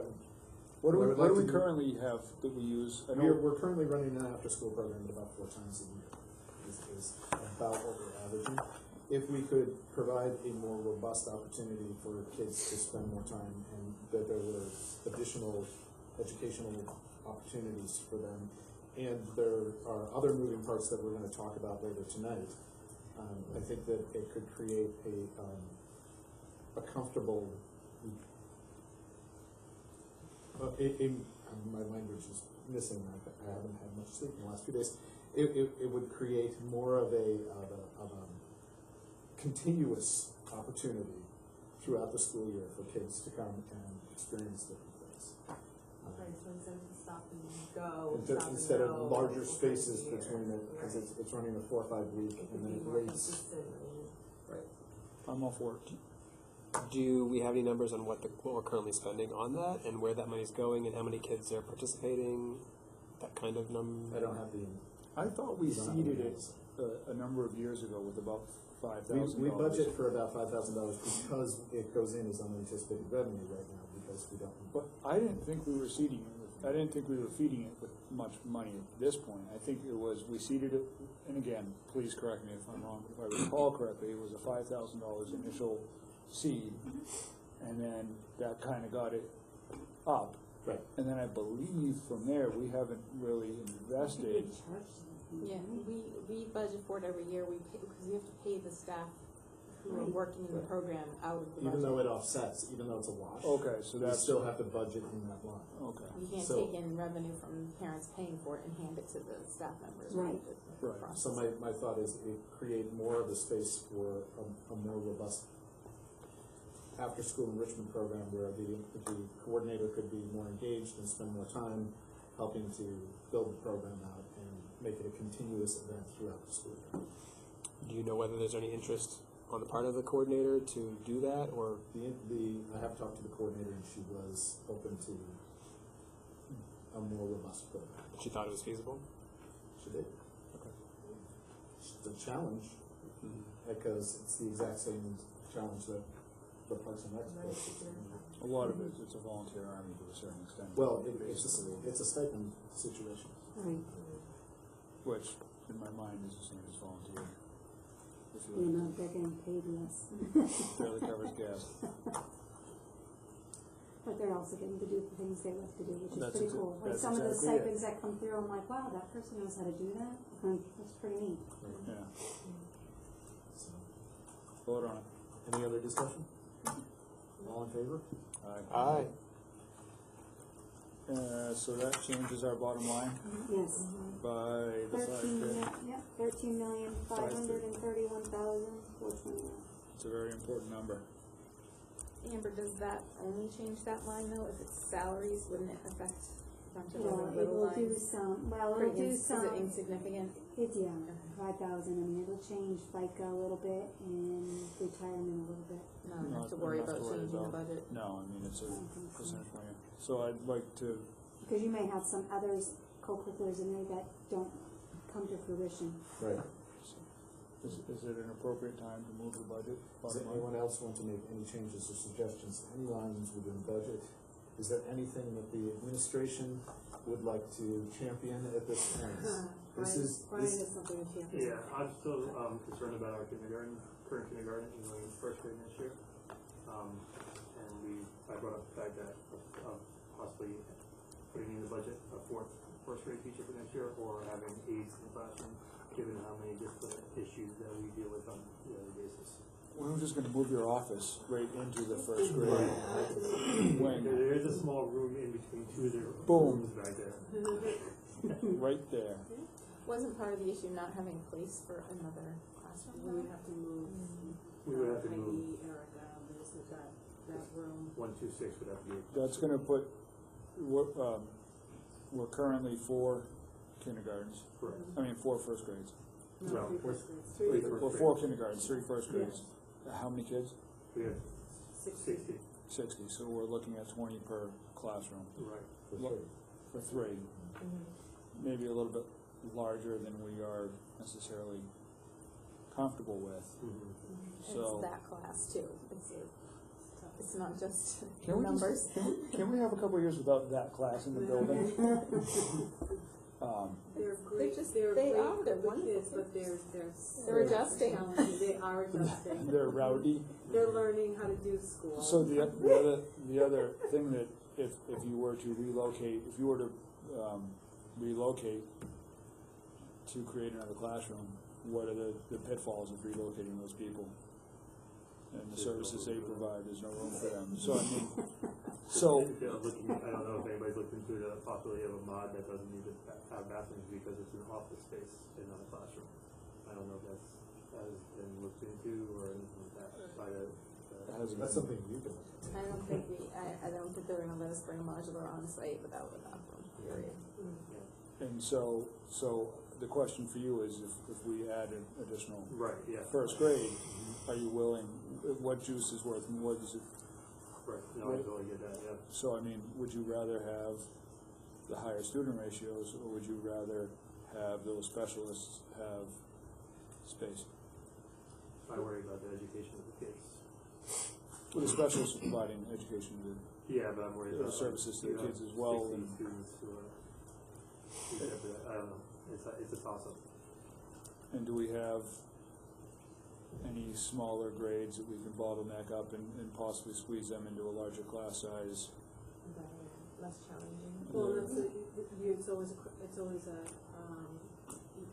we, would what like do we to do- currently have that we use? I We're, know, we're currently running an after-school program about 4 times a year. Is about what we're averaging. If we could provide a more robust opportunity for kids to spend more time and that there were additional educational opportunities for them, and there are other moving parts that we're going to talk about later tonight, I think that it could create a comfortable my language is missing. I haven't had much sleep in the last few days. It would create more of a continuous opportunity throughout the school year for kids to come and experience different things. Right, so instead of stop and go, stop and Instead of go, larger over spaces the year. between it, because Right. it's running a 4 or 5 week, It and could then be it more rates. consistently. Right. I'm all for it. Do we have any numbers on what we're currently spending on that and where that money's going and how many kids are participating? That kind of number? I don't have the. I thought we don't have seeded the it numbers. a number of years ago with about $5,000. We budget for about $5,000 because it goes in as unanticipated revenue right now because we don't. But I didn't think we were seeding it with, I didn't think we were feeding it with much money at this point. I think it was, we seeded it, and again, please correct me if I'm wrong, if I recall correctly, it was a $5,000 initial seed, and then that kind of got it up. Right. And then I believe from there, we haven't really invested. Yeah, we budget for it every year, because we have to pay the staff who are working in the program out of the budget. Even though it offsets, even though it's a wash. Okay, so we that's, still have to budget in that line. okay, You can't So- take in revenue from parents paying for it and hand it to the staff members. Right. The Right. process. So my thought is it create more of a space for a more robust after-school enrichment program where the coordinator could be more engaged and spend more time helping to build the program out and make it a continuous event throughout the school year. Do you know whether there's any interest on the part of the coordinator to do that, or I have talked to the coordinator and she was open to a more robust program. she thought it was feasible? She did. Okay. It's a challenge because it's the exact same challenge that the Parks and Rec faces. a lot of it, it's a volunteer army to a certain extent. Well, it's basically, a stipend situation. Right. which in my mind is the same as volunteer. If You you know, they're getting paid less. barely covers gas. But they're also getting to do the things they love to do, which is That's pretty exa- cool. Like that's some of the exactly it. stipends that come through, I'm like, wow, that person knows how to do that. That's pretty neat. Yeah, So, vote on it. any other discussion? All in favor? Aye. So that changes our bottom line Yes. by the 13,531,429. It's a very important number. Amber, does that only change that line though? If it's salaries, wouldn't it affect a bunch of Yeah, other it little will do lines? some, well, it'll do Is some. it insignificant? It's, yeah, 5,000, I mean, it'll change FICA a little bit and retirement a little bit. No, you Not- have to worry not about to worry changing the about. budget. No, I mean, it's a I don't think so. percentage point. So I'd like to, Because you may have some others, co-curriculars in there that don't come to fruition. Right. Is it an appropriate time to move the budget? Does anyone else want to make any changes or suggestions to any lines within the budget? Is there anything that the administration would like to champion at this point? Brian has something to champion. Yeah, I'm still concerned about our current kindergarten, going into first grade next year. And I brought up the fact that possibly putting in the budget a first grade teacher for next year, or having aides in the classroom, given how many different issues that we deal with on a daily basis. Well, I'm just gonna move your office right into the first grade wing, There is a small room in between two of the Boom. rooms right there. right there. Wasn't part of the issue not having a place for another classroom? We would have to move. We would have to move Heidi, Erica, this is that room. 126 would have to be. That's gonna put, we're currently 4 kindergartens, Correct. I mean 4 first grades. No, Three we're- first grades. Three first Well, grades. 4 kindergartens, 3 first grades. How many kids? We have 60. 60. 60, so we're looking at 20 per classroom Right. for 3. Maybe a little bit larger than we are necessarily comfortable with. So, It's that class too. It's not just Can we just- numbers. can we have a couple of years without that class in the building? They're great. just- They're they great are, for they're the wonderful kids, but kids. they're adjusting. challenging. They are adjusting. They're rowdy. They're learning how to do school. So the other thing that if you were to relocate, to create another classroom, what are the pitfalls of relocating those people? And the services they provide, there's no room for them. So I mean, I don't know if anybody's looked into the possibility of a mod that doesn't need to have bathrooms because it's an office space and not a classroom. I don't know if that has been looked into or anything like that by the. That's something you can. I don't think they're gonna let us bring a modular on site without a bathroom, period. and so the question for you is if we add an additional Right, yeah. first grade, are you willing, what juice is worth more? Does it, Right, no, I totally get that, yeah. so I mean, would you rather have the higher student ratios, or would you rather have those specialists have space? I worry about the education of the kids. Well, the specialists are providing education to Yeah, but I'm worried about. services to the you know, kids as well, 60 and students who are, I don't know, it's a toss-up. and do we have any smaller grades that we can bottleneck up and possibly squeeze them into a larger class size? Less challenging. Well, it's always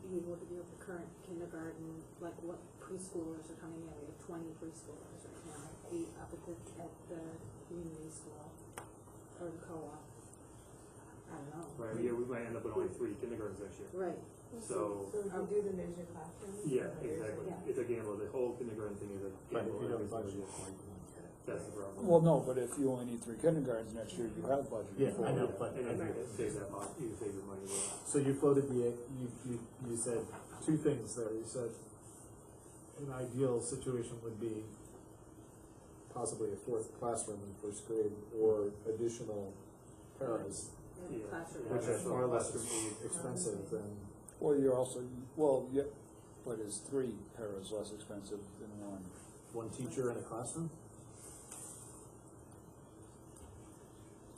you look at the current kindergarten, like what preschoolers are coming in. We have 20 preschoolers right now, 8 up at the community school or the co-op. I don't know. Right, yeah, we might end up with only 3 kindergartens next year. Right. So, So would you do the major classrooms? yeah, exactly. Yeah. It's a gamble. The whole kindergarten thing is a But if gamble. you don't every budget. single year. That's the problem. Well, no, but if you only need 3 kindergartens next year, you have budget. Yeah, I know, but And then you save that money, you save your money there. So you floated you said 2 things there. You said an ideal situation would be possibly a 4th classroom in first grade or additional paras, Yeah, classroom. which are so far less classroom aid. expensive than. Or you're also, but is 3 paras less expensive than 1? 1 teacher in a classroom?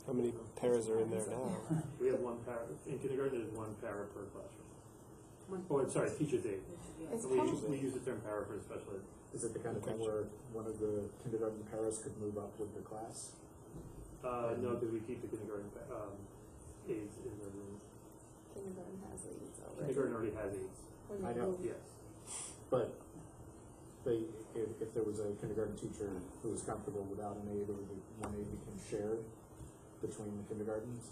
How many pairs are in there now? We have 1 para, in kindergarten, there's 1 para per classroom. One- Oh, I'm sorry, teacher's aide. It's We use the term para for the special ed. Is it the kind of thing where one of the kindergarten paras could move up with the class? No, because we keep the kindergarten, aides in the room. Kindergarten has aides already. Kindergarten already has aides, When I you know. move- yes. But if there was a kindergarten teacher who was comfortable without an aide, or the 1 aide became shared between the kindergartens,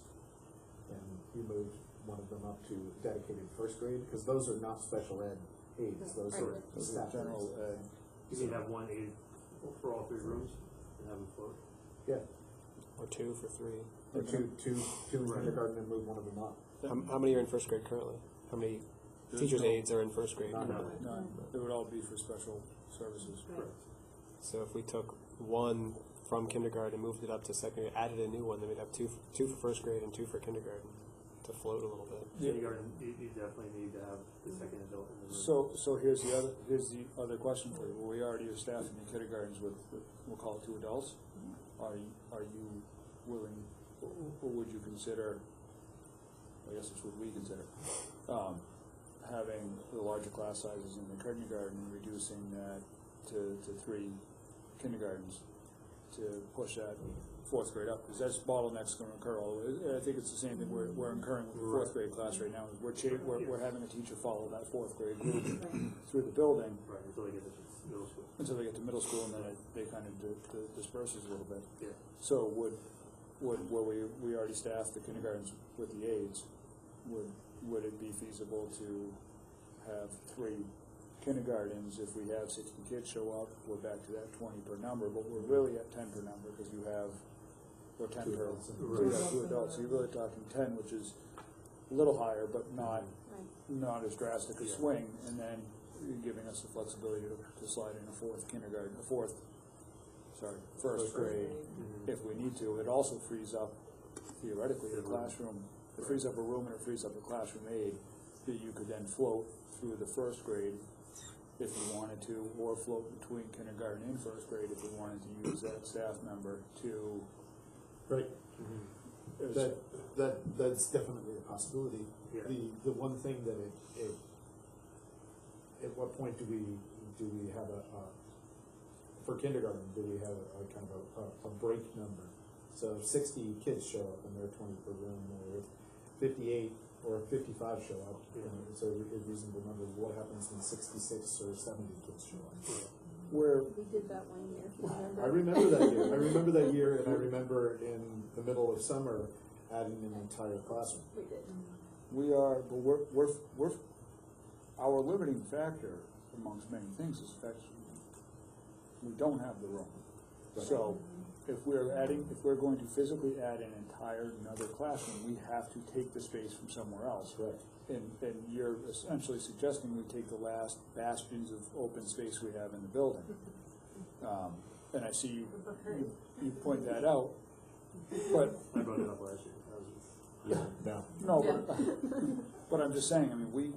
and you moved one of them up to dedicated first grade, because those are not special ed aides, those are Right. Those are staff general aides. ed. You can have 1 aide for all 3 rooms and have them float. Yeah, Or 2 for 3? or two in Right. kindergarten and move one of them up. How many are in first grade currently? How many There's teachers' no- aides are in first grade? None. None. It would all be for special services. Right. So if we took 1 from kindergarten and moved it up to second grade, added a new one, then we'd have two for first grade and 2 for kindergarten. to float a little bit. Kindergarten, you definitely need to have the second adult in the room. So here's the other question for you. Well, we already are staffing the kindergartens with we'll call it 2 adults. Are you willing, or would you consider? I guess it's what we consider having the larger class sizes in the kindergarten and reducing that to 3 kindergartens to push that 4th grade up, because that's bottleneck's going to occur all the way. I think it's the same thing we're incurring with the 4th grade class right now. We're having a teacher follow that 4th grade group through the building. Right, until they get to middle school. Until they get to middle school, and then they kind of disperses a little bit. Yeah. So where we already staffed the kindergartens with the aides, would it be feasible to have 3 kindergartens? If we have 60 kids show up, we're back to that 20 per number, but we're really at 10 per number because you have, or 10 per, you have 2 adults, so you're really talking 10, which is a little higher, but not as drastic a swing, and then you're giving us the flexibility to slide in a 4th kindergarten, first grade, if we need to. It also frees up, theoretically, the classroom. It frees up a room and it frees up a classroom aide that you could then float through the 1st grade if you wanted to, or float between kindergarten and 1st grade if you wanted to use that staff member to. Right. That's definitely a possibility. Yeah. The one thing that at what point do we have for kindergarten, do we have a kind of a break number? So if 60 kids show up and they're 20 per room, or if 58 or 55 show up, it's a reasonable number. What happens when 66 or 70 kids show up? We did that one year, if you remember. I remember that year. I remember that year, and I remember in the middle of summer adding an entire classroom. We did. We are, but we're our limiting factor amongst many things is that we don't have the room. Right. So if we're going to physically add an entire another classroom, we have to take the space from somewhere else. Right. And you're essentially suggesting we take the last bastions of open space we have in the building. And I see you point that out, but I brought it up last year. But I'm just saying, I mean,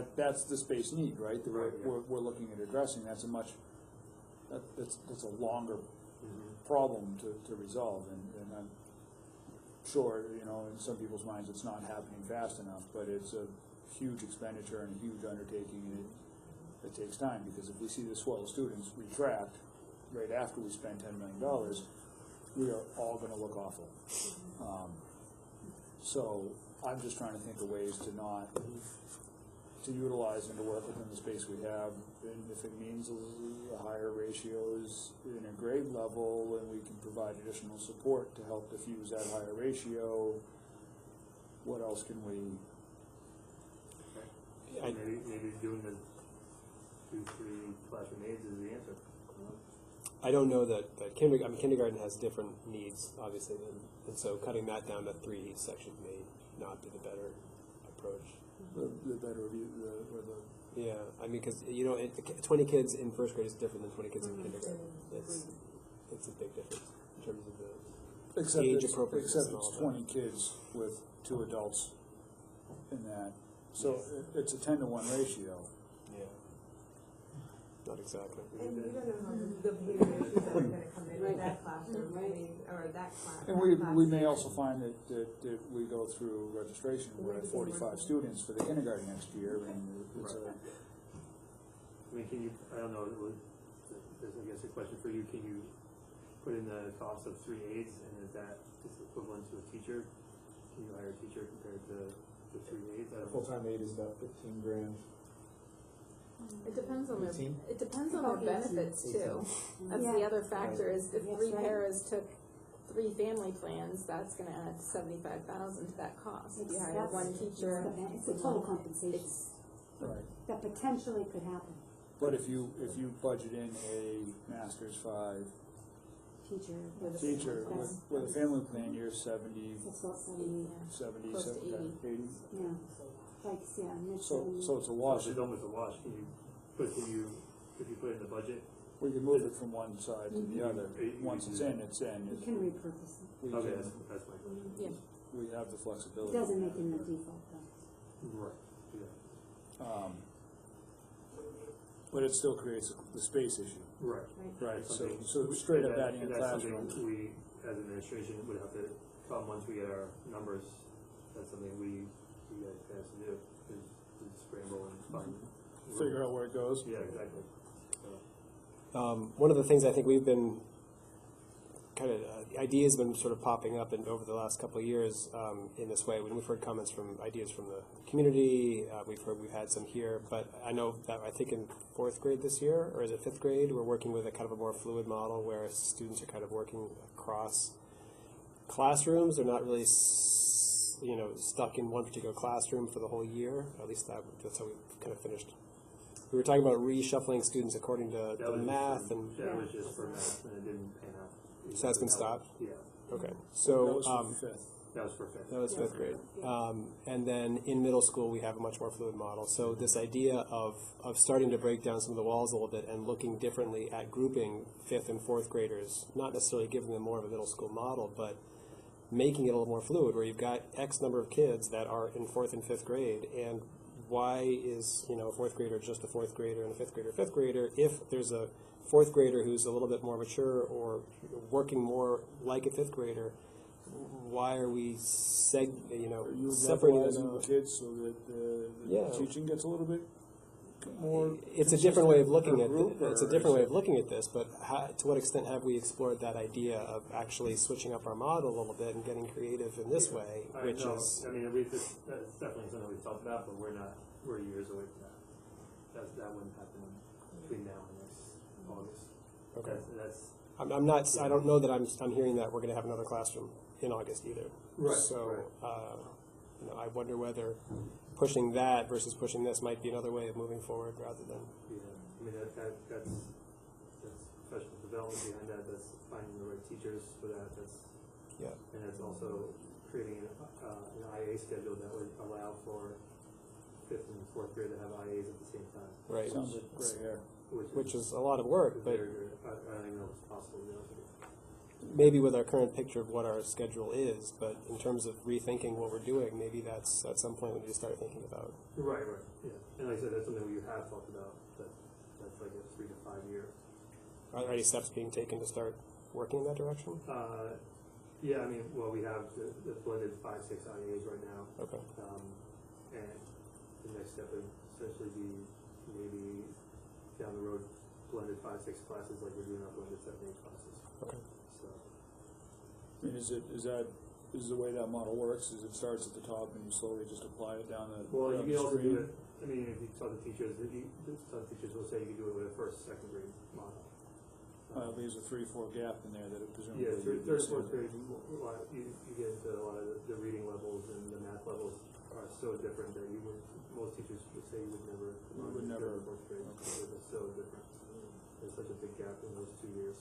that's the space need, right? That we're looking at addressing. That's a longer problem to resolve, and I'm sure, in some people's minds it's not happening fast enough, but it's a huge expenditure and a huge undertaking, and it takes time, because if we see the swell of students retract right after we spend $10 million, we are all going to look awful. So I'm just trying to think of ways to utilize and to work within the space we have, and if it means a higher ratios in a grade level, and we can provide additional support to help diffuse that higher ratio, what else can we? Maybe doing the 2-3 classroom aides is the answer. I don't know that kindergarten has different needs, obviously, and so cutting that down to 3 sections may not be the better approach. The better view, Yeah, I mean, because 20 kids in 1st grade is different than 20 kids in kindergarten. It's a big difference in terms of the age appropriateness. Except it's 20 kids with 2 adults in that, so it's a 10-to-1 ratio. Yeah, not exactly. And we don't know how the behavior issues are gonna come in that classroom, or that class. And we may also find that we go through registration, we're at 45 students for the kindergarten next year, and it's I mean, can you, I don't know, there's, I guess, a question for you, can you put in the cost of 3 aides, and is that equivalent to a teacher? Can you hire a teacher compared to the 3 aides? A full-time aide is about $15 grand. It depends on 18? It depends on their benefits too. That's the other factor is if 3 paras took 3 family plans, that's going to add $75,000 to that cost. If you hire 1 teacher, It's a total compensation right. that potentially could happen. But if you budget in a master's 5 Teacher. with a family plan, you're 70, It's about 70, 70, Close to 70, 80. yeah. Like, yeah, So it's a wash. It's almost a wash. If you put it in the budget? We can move it from one side to the other. Once it's in, it's in. You can repurpose it. We Okay, can- that's my question. yeah. we have the It flexibility. doesn't make it the default though. Right, yeah. But it still creates the space issue. Right. Right, so Something- straight up and adding a that's classroom. something we, as administration, would have to come once we get our numbers. That's something you guys have to do, is scramble and find. Figure out where it goes. Yeah, exactly. One of the things I think we've been ideas have been sort of popping up over the last couple of years in this way. When we've heard comments from ideas from the community, we've had some here, but I know that I think in 4th grade this year, or is it 5th grade, we're working with a kind of a more fluid model where students are kind of working across classrooms. They're not really stuck in one particular classroom for the whole year. At least that's how we kind of finished. We were talking about reshuffling students according to the math, and That was just for math, and it didn't pan out. so that's been stopped. Yeah, Okay, That so was for the fifth. that was for fifth. that was 5th grade, and then in middle school we have a much more fluid model. So this idea of starting to break down some of the walls a little bit and looking differently at grouping 5th and 4th graders, not necessarily giving them more of a middle school model, but making it a little more fluid, where you've got X number of kids that are in 4th and 5th grade, and why is a 4th grader just a 4th grader and a 5th grader a 5th grader? If there's a 4th grader who's a little bit more mature or working more like a 5th grader, why are we separating Levelizing them the out? kids so that the Yeah. teaching gets a little bit more. It's a different way of looking per at group, it's a or different way is of looking at this. But to what extent have we explored that idea of actually switching up our model a little bit and getting creative in this way, which is I mean, that's definitely something we've talked about, but we're years away from that. That wouldn't happen between now and next August. okay. That's I'm not. I don't know that I'm hearing that we're going to have another classroom in August either. Right, So I wonder whether pushing that versus pushing this might be another way of moving forward rather than. yeah. I mean, that's professional development behind that. That's finding the right teachers for that. Yeah. And it's also creating an IA schedule that would allow for 5th and 4th grade to have IAs at the same time. Right. Sounds like gray hair. Which is a lot of work, but I don't even know if it's possible. To be honest with you. maybe with our current picture of what our schedule is, but in terms of rethinking what we're doing, maybe that's at some point we need to start thinking about. Right, yeah. And like I said, that's something we have talked about. That's like a 3 to 5 year. Are there any steps being taken to start working in that direction? Yeah, I mean, well, we have the blended 5-6 IAs right now. Okay. And the next step would essentially be maybe down the road blended 5-6 classes like we're doing our blended 7-8 classes. Okay. So I mean, is the way that model works? Is it starts at the top and you slowly just apply it down the well, you down can the also do stream? it. I mean, if you talk to teachers, some teachers will say you can do it with a 1st, 2nd grade model. Leaves a 3-4 gap in there that it presumably. Yeah, would third, be 4th grade, you get into a lot of the reading levels and the math levels are so different that most teachers would say you would never learn would in never. 3rd or 4th grade. Okay. It's so different. There's such a big gap in those 2 years.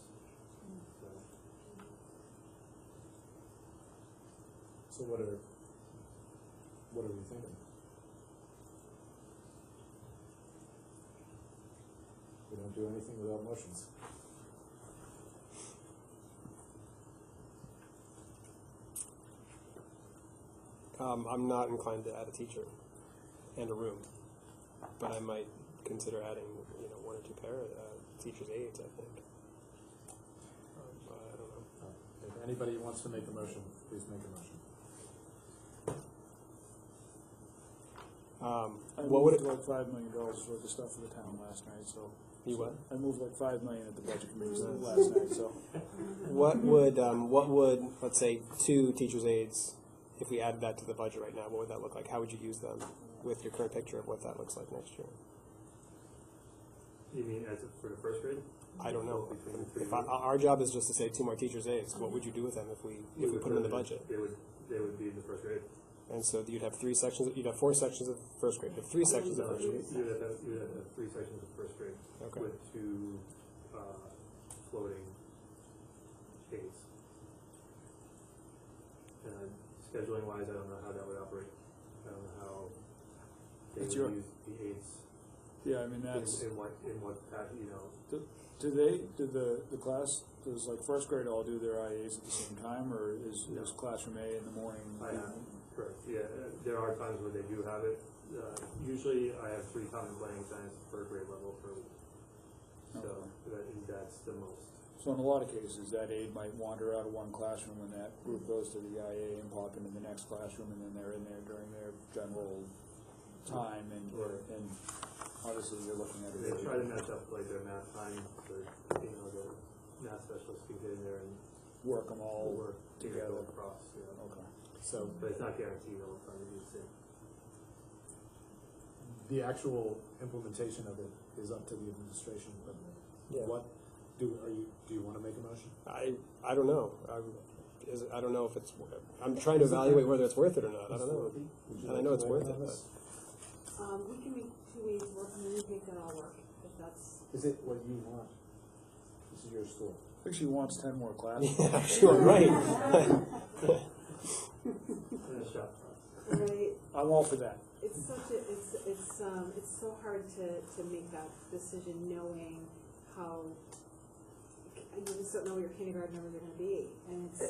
So what are we thinking? We don't do anything without motions. I'm not inclined to add a teacher and a room, but I might consider adding, 1 or 2 teachers' aides. I think. I don't know. If anybody wants to make a motion, please make a motion. What would it? like $5 million worth of stuff for the town last night, so. You what? I moved like $5 million at the budget committee last night, so. What would let's say 2 teachers' aides, if we added that to the budget right now, what would that look like? How would you use them with your current picture of what that looks like next year? You mean for the 1st grade? I don't know. Between the 3 If our job is just to say 2 more teachers' aides, what would you do with them if we put them in the budget? They would be in the 1st grade. And so you'd have 3 sections. You'd have 4 sections of 1st grade. You'd have 3 sections of 1st grade. You would have 3 sections of 1st grade Okay. with 2 floating aides. And scheduling wise, I don't know how that would operate. I don't know how they It's would your- use the aides. Yeah, I mean, that's, in what, you know, do the class, does like first grade all do their IAs at the same time, or is classroom A in the morning? correct, yeah, there are times where they do have it. Usually I have 3 common playing times per grade level per week. So that's the most. So in a lot of cases, that aide might wander out of one classroom when that group goes to the IA and pop into the next classroom, and then they're in there during their general time, and obviously you're looking at it. They try to match up like their math time, so you know the math specialists can get in there and work them all work together. across. Yeah. Okay. So But it's not guaranteed all the time. You see. the actual implementation of it is up to the administration, but Yeah. do you want to make a motion? I don't know. I don't know if it's. I'm trying to evaluate whether it's worth it or not. I don't know. And I know it's worth it. But. We can make 2 weeks work, and then we make that all work, if that's. Is it what you want? This is your school. I think she wants 10 more classes. Yeah, sure, right. Right, I'm all for that. it's such a, it's so hard to make that decision knowing how, you just don't know what your kindergarten numbers are gonna be, and it's,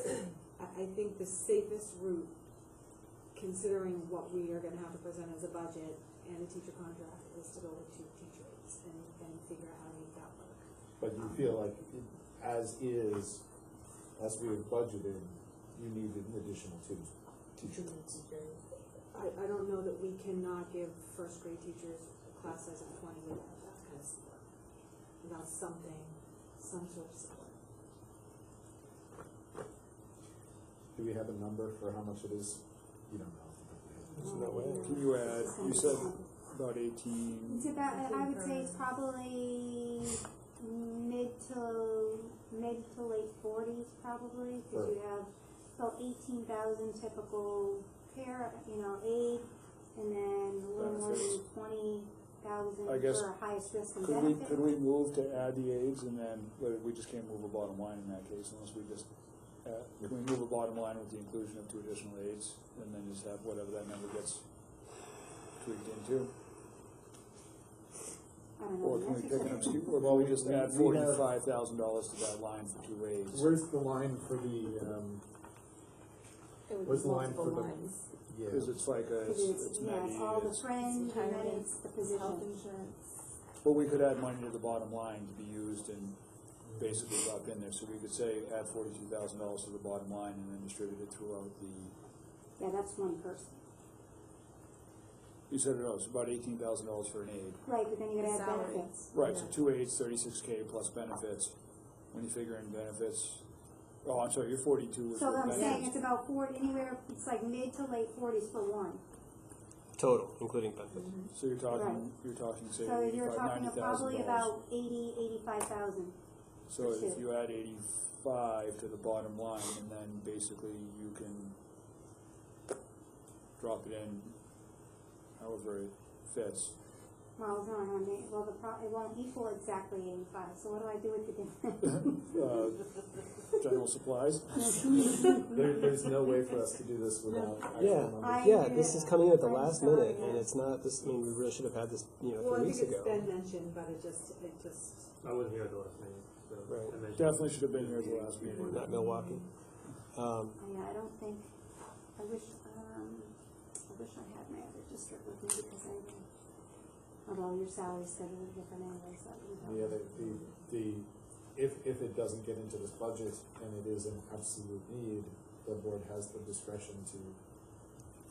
I think the safest route, considering what we are gonna have to present as a budget and a teacher contract, is to go with 2 teacher aides and figure out how to make that work. But you feel like, as we have budgeted, you need an additional 2 teacher aides. I don't know that we cannot give first grade teachers a class size of 20 without that kind of support, without some sort of support. Do we have a number for how much it is? You don't know. There's no way. Can you add? You said about 18. It's about, I would say it's probably mid to late 40s probably, because you have about 18,000 typical aid, and then a little more than 20,000 I guess, for highest risk and Could benefit. we move to add the aides, and then we just can't move a bottom line in that case unless we just can we move a bottom line with the inclusion of 2 additional aides, and then just have whatever that number gets tweaked into? I don't know. Or can we pick an obscure, or Well, we just add we have- $45,000 to that line for 2 aides? Where's the line for the, It would where's be the line for multiple the? lines. Yeah. Because it's like it's Yeah, it's all the it's, fringe, and then Retirement, it's the health position. insurance. but we could add money to the bottom line to be used and basically drop in there, so we could say add $42,000 to the bottom line and then distribute it throughout the. Yeah, that's one person. You said it was about $18,000 for an aide. Right, but then you gotta add Salary. benefits. Right, so 2 aides, $36K plus benefits. When you figure in benefits, oh, I'm sorry, you're 42 with So I'm saying benefits. it's about it's like mid to late 40s for one. Total, including benefits. So you're talking, Right. say, So you're 85, talking of probably $90,000. about 85,000. So for if 2. you add 85 to the bottom line, and then basically you can drop it in however it fits. Well, it's not on it. Well, it won't equal exactly 85. So what do I do with the difference? General supplies. There's no way for us to do this without actual Yeah, numbers. yeah. This is coming in at the I'm last sorry, minute, yeah. and it's not. This. I mean, we really should have had this, Well, 3 I weeks think ago. it's been mentioned, but it just, I wasn't here at the last meeting, so Right. I mentioned Definitely should have been here at the last meeting. Not Milwaukee. Yeah, I don't think. I wish I had my other district with me because although your salary schedule is different anyways, that would help. Yeah, if it doesn't get into this budget and it is an absolute need, the board has the discretion to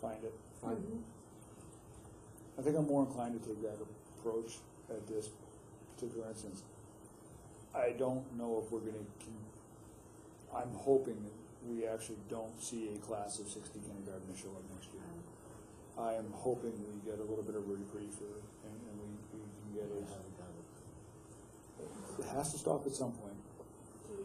Find it. find Mhm. I think I'm more inclined to take that approach at this particular instance. I don't know if we're gonna, I'm hoping that we actually don't see a class of 60 kindergartners show up next year. I am hoping we get a little bit of reprieve here, and we can get it. It has to stop at some point. do we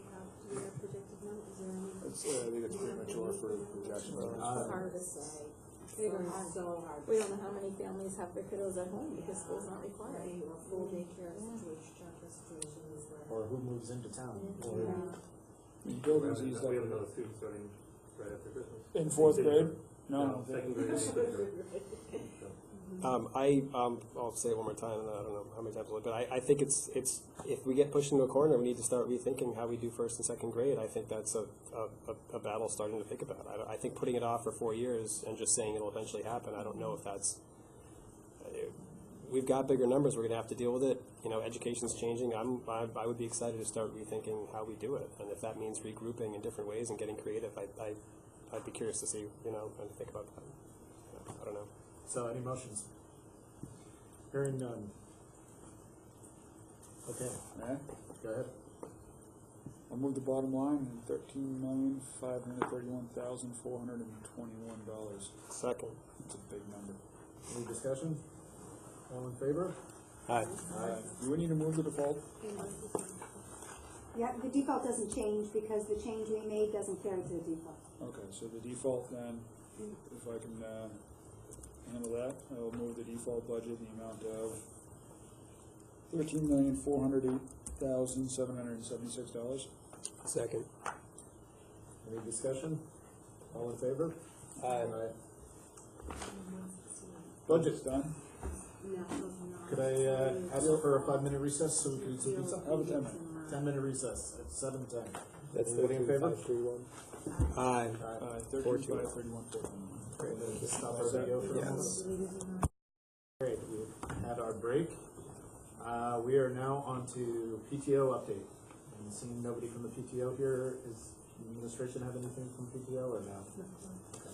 have projected numbers? Is there any? It's, I think it's premature for projections. It's hard to say. It's so hard. We don't know how many families have their kiddos at home because school's not required. Or full daycare situations where. or who moves into town. Or, I mean, buildings we used have up another student starting right after Christmas. in 4th grade. No, second grade. I'll say it one more time, and I don't know how many times, but I think it's if we get pushed into a corner, we need to start rethinking how we do first and second grade. I think that's a battle starting to think about. I think putting it off for 4 years and just saying it'll eventually happen, I don't know if that's. We've got bigger numbers. We're going to have to deal with it. You know, education's changing. I would be excited to start rethinking how we do it, and if that means regrouping in different ways and getting creative, I'd be curious to see, you know, and to think about that. I don't know. So, any motions? Hearing none. Okay, Okay. go ahead. I'll move the bottom line, $13,531,421. Second. It's a big number. Any discussion? All in favor? Aye. Do we need to move the default? Yeah, the default doesn't change because the change we made doesn't carry to the default. Okay, so the default then, if I can handle that, I will move the default budget in the amount of $13,408,776. Second. Any discussion? All in favor? Aye. Budget's done. Could I ask for a 5-minute recess so we can eat some pizza? How about 10 minutes? 10-minute recess at 7:10. That's Anybody in favor? 13,531. Aye. 13,531,421. Great, then just stop our video for a moment. Yes. Great, we've had our break. We are now on to PTO update. And seeing nobody from the PTO here, is the administration have anything from PTO or no? Okay.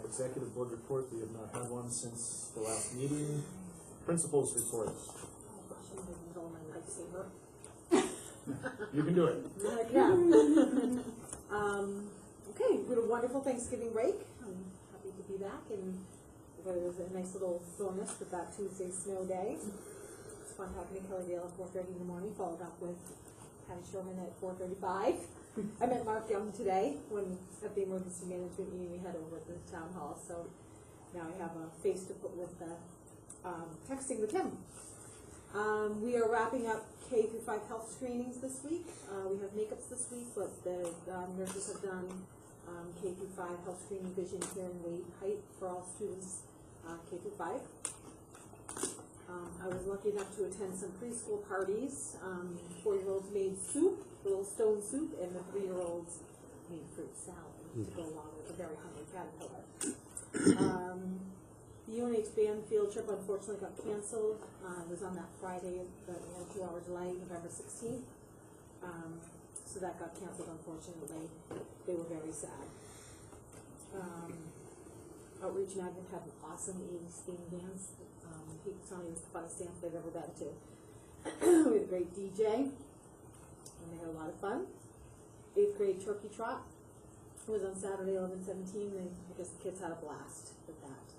Executive board report, we have not had one since the last meeting. Principals report. You can do it. Yeah. Okay, we had a wonderful Thanksgiving break. I'm happy to be back, and there was a nice little bonus with that Tuesday snow day. It's fun talking to Kelly Dale at 4:30 in the morning, followed up with Patty Sherman at 4:35. I met Mark Young today at the emergency management meeting we had over at the town hall, so now I have a face to put with texting with him. We are wrapping up K-5 health screenings this week. We have makeups this week, but the nurses have done K-5 health screening, vision, hearing, weight, height for all students K-5. I was lucky enough to attend some preschool parties. 4-year-olds made soup, little stone soup, and the 3-year-olds made fruit salad to go along with a very hungry caterpillar. The UNH band field trip unfortunately got canceled. It was on that Friday, but we had a 2-hour delay, November 16th. So that got canceled, unfortunately. They were very sad. Outreach Magnet had an awesome 80s theme dance. He told me it was the funnest dance they've ever been to. We had a great DJ, and they had a lot of fun. 8th grade turkey trot. It was on Saturday, 11/17, and I guess the kids had a blast with that.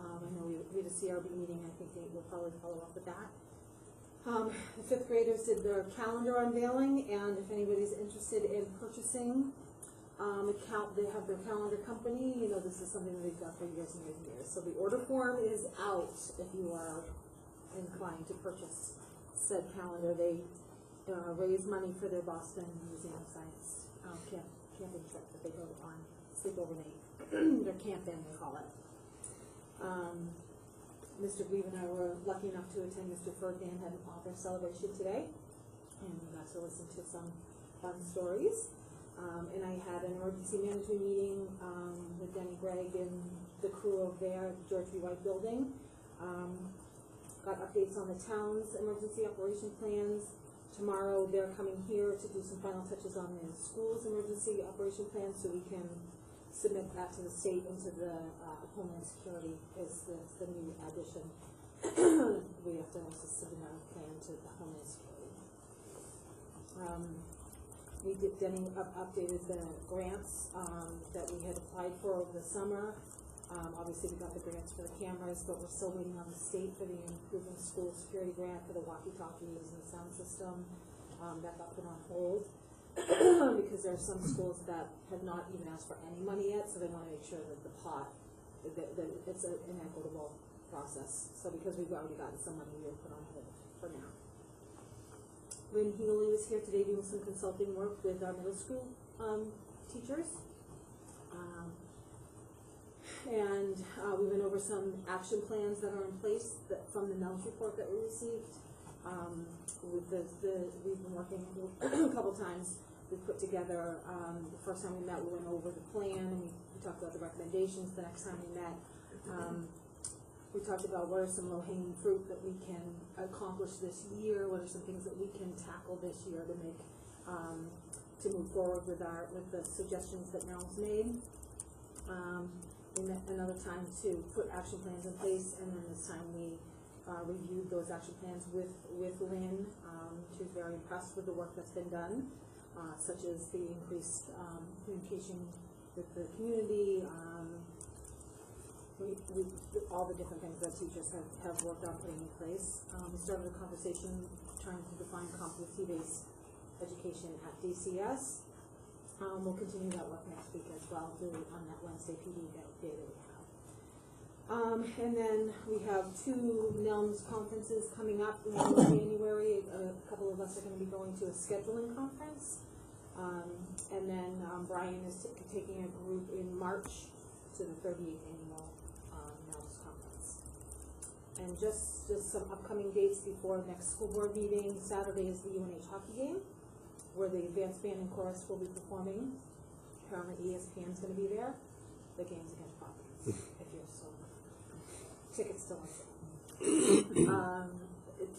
I know we had a CRB meeting. I think they will probably follow up with that. The 5th graders did their calendar unveiling, and if anybody's interested in purchasing they have their calendar company. You know, this is something that they've done for years and years and years. So the order form is out if you are inclined to purchase said calendar. They raise money for their Boston Museum of Science camping trip that they go on, sleep overnight. Their camp-in, they call it. Mr. Gleave and I were lucky enough to attend Mr. Ferdinand had an author celebration today, and we got to listen to some fun stories. And I had an emergency management meeting with Denny Gregg and the crew over there at the George B. White building. Got updates on the town's emergency operation plans. Tomorrow they're coming here to do some final touches on the school's emergency operation plan so we can submit that to the state and to the Homeland Security as the new addition. We have to also submit our plan to the Homeland Security. Denny updated the grants that we had applied for over the summer. Obviously we got the grants for the cameras, but we're still waiting on the state for the Improving School Security grant for the walkie-talkies and the sound system. That got put on hold because there are some schools that have not even asked for any money yet, so they want to make sure that the pot, that it's an equitable process. So because we've already gotten some money, we were put on hold for now. Lynn Healy was here today doing some consulting work with our middle school teachers. we went over some action plans that are in place from the NELS report that we received. We've been working a couple times. We put together, the first time we met, we went over the plan, and we talked about the recommendations. The next time we met, we talked about what are some low-hanging fruit that we can accomplish this year, what are some things that we can tackle this year to make, to move forward with the suggestions that Meryl's made. We met another time to put action plans in place, and then this time we reviewed those action plans with Lynn. She was very impressed with the work that's been done, such as the increased communication with the community, all the different things that teachers have worked on putting in place. We started a conversation trying to define competency-based education at DCS. We'll continue that work next week as well on that Wednesday PD day that we have. And then we have 2 NELMS conferences coming up in January. A couple of us are going to be going to a scheduling conference. And then Brian is taking a group in March to the 38th annual NELMS conference. And just some upcoming dates before next school board meeting. Saturday is the UNH hockey game, where the advanced band and chorus will be performing. Apparently ESPN is going to be there. The game's against Providence, if you're still tickets still on sale.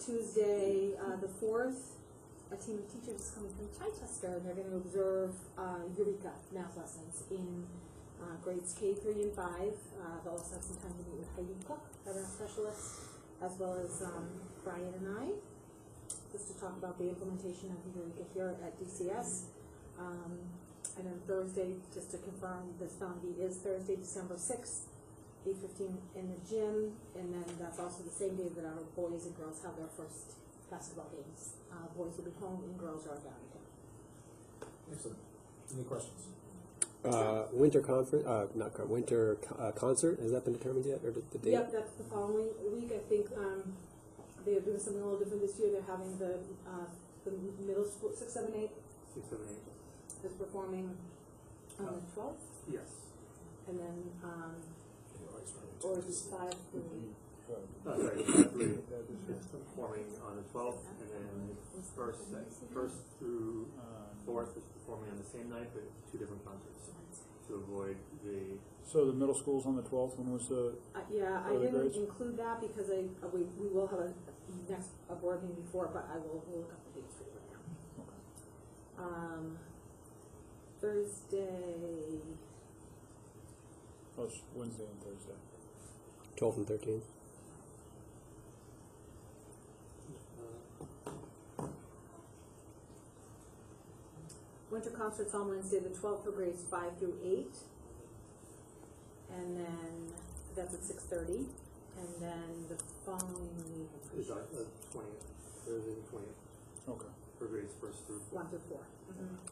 Tuesday, the 4th, a team of teachers is coming from Chichester, and they're going to observe Eureka math lessons in grades K, 3, and 5. They'll also have some time to meet with Heidi Cook, veteran specialist, as well as Brian and I, just to talk about the implementation of Eureka here at DCS. And then Thursday, just to confirm, the spelling bee is Thursday, December 6th, 8:15 in the gym, and then that's also the same day that our boys and girls have their first basketball games. Boys will be home and girls are at Barrington. Excellent. Any questions? Winter conference, winter concert, has that been determined yet, or the date? Yep, that's the following week. I think they're doing something a little different this year. They're having the middle school, 6, 7, 8 is performing on the 12th. Yes. And then, or is it 5 through? Sorry, 5-3 is performing on the 12th, and then first through 4th is performing on the same night, but 2 different concerts to avoid the. So the middle school's on the 12th. When was the? Yeah, I early didn't grades? include that because we will have a board meeting before, but I will look up the dates for you right now. Thursday. Oh, it's Wednesday and Thursday. 12th and 13th. Winter concerts on Wednesday, the 12th for grades 5 through 8. And then that's at 6:30. And then the following week Is the 20th, Thursday the 20th, Okay. for grades 1st through 4th. 1 through 4.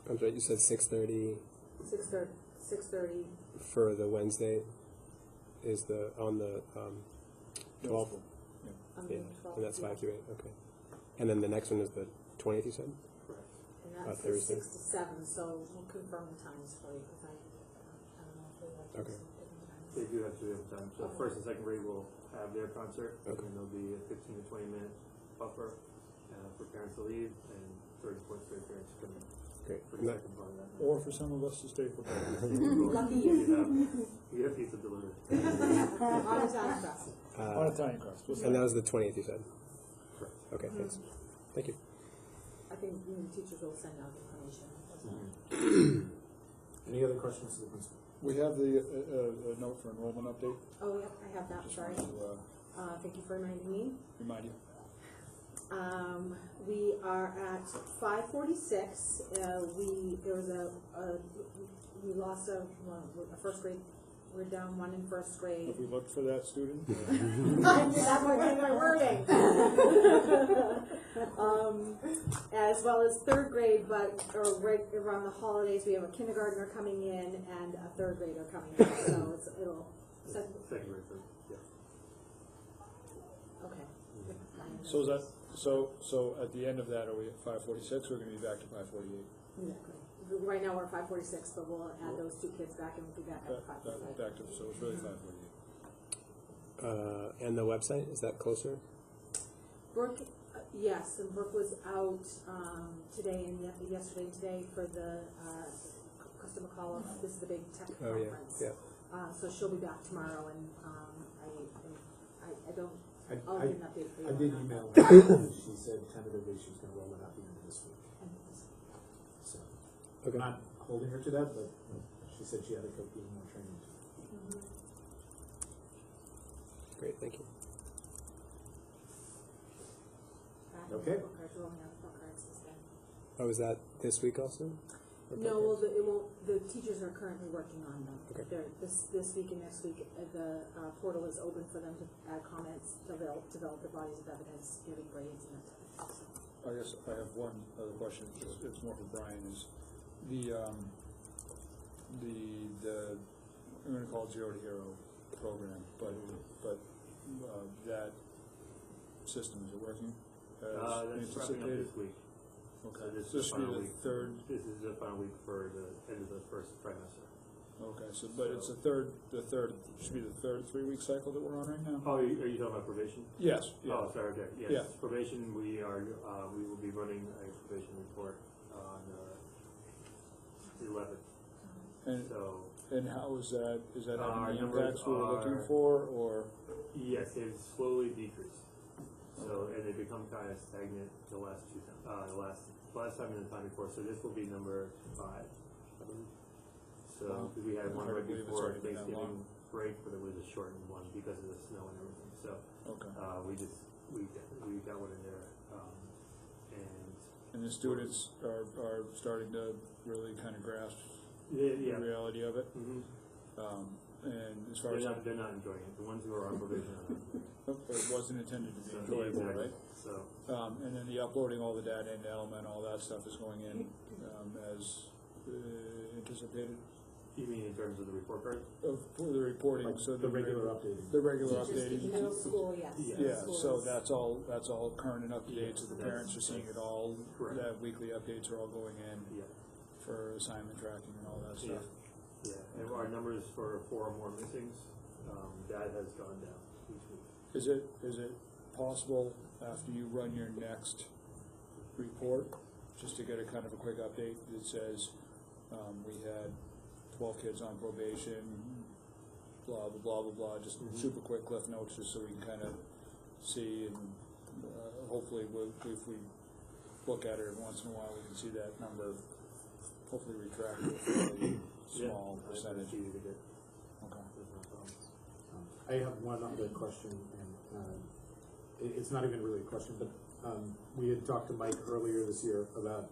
I'm sorry, you said 6:30 6:30. for the Wednesday is on the 12th? On Yeah, the 12th, and that's yeah. 5 through 8, okay. And then the next one is the 20th, you said? Correct. And that's Thursday. 6 to 7, so we'll confirm the times for you because I don't know if they like Okay. those different times. They do have 2 different times. So Okay. 1st and 2nd grade will have their concert, Okay. and there'll be a 15 to 20 minute buffer for parents to leave, and 3rd and 4th grade parents to come in Great. for And the that- second part of that. Or for some of us to stay for breakfast. Lucky you. You have pizza delivered. On a time crust. On a tiny crust. What's And that that? was the 20th, you said? Correct. Okay, thanks. Thank you. I think the teachers will send out information. Any other questions to the principal? We have the note for enrollment update. Oh, yep, I have that, Just sorry. wanted to Thank you for reminding me. remind you. We are at 546. We lost a first grade. We're down 1 in first grade. Have we looked for that student? That might be my wording. As well as 3rd grade, but right around the holidays, we have a kindergartner coming in and a 3rd grader coming in. So it'll. Second grade, 3rd. Yeah. Okay. So is that, so at the end of that, are we at 546, or are we gonna be back to 548? Exactly. Right now we're at 546, but we'll add those two kids back and we'll be back at 548. Back to, so it's really 548. And the website, is that closer? Brooke, yes, and Brooke was out today and yesterday and today for the customer call. This is the big tech Oh, yeah, conference. yeah. So she'll be back tomorrow, and I don't. I'll I get an update for you. I on did that. email her. She said tentatively she was gonna roll it out the end of this week. So, Okay. I'm not holding her to that, but she said she had a couple more training. Great, thank you. Okay. Book cards, we're rolling out book cards this day. Oh, is that this week also? Or No, well, both? it won't, the teachers are currently working on them. Okay. They're, this week and next week, the portal is open for them to add comments, develop the bodies of evidence, give it grades and that type of stuff. I guess I have one other question, it's more for Brian, is the, I'm gonna call it Zero to Hero program, but that system, is it working? That's wrapping up anticipated? this week. Okay, So this so this is should be final the week. third, This is the final week for the end of the first trimester. okay, so, but it's the third, should be the third 3-week cycle that we're on right now? Oh, are you talking about probation? Yes, yeah. Oh, sorry, okay, yes. Yeah. Probation, we will be running a probation report on the 11th. And, So, and how is that Our having the numbers impacts we were looking are- for, or? yes, they've slowly decreased. So, and they become kind of stagnant the last last time in the time before. So this will be number 5, I believe. So, because we had one Hard to right believe it's before already been that Thanksgiving long. break, but it was a shortened one because of the snow and everything. So, Okay. we got one in there, and And the students are starting to really kind of grasp yeah. the reality of it. Mm-hmm. And as far as They're not enjoying it. The ones who are on probation are not. it wasn't intended to be So, enjoyable, exactly. right? So, And then the uploading all the data into Element, all that stuff is going in as anticipated. you mean in terms of the report card? For the reporting, Like so the regular updating. The regular Teachers, updating. middle school, yes. Yeah. Yeah, Middle so schools. that's all current and up to date, so the parents are seeing it all, Correct. that weekly updates are all going in Yeah. for assignment tracking and all that Yeah. stuff. Yeah. And our numbers for 4 or more missings, that has gone down each week. Is it possible after you run your next report, just to get a kind of a quick update that says, we had 12 kids on probation, blah, blah, blah, blah, blah, just super quick cliff notes, just so we can kind of see, and hopefully if we look at it every once in a while, we can see that number hopefully retract to a fairly small That's percentage. easy to get. Okay. There's no problem. I have one other question, and it's not even really a question, but we had talked to Mike earlier this year about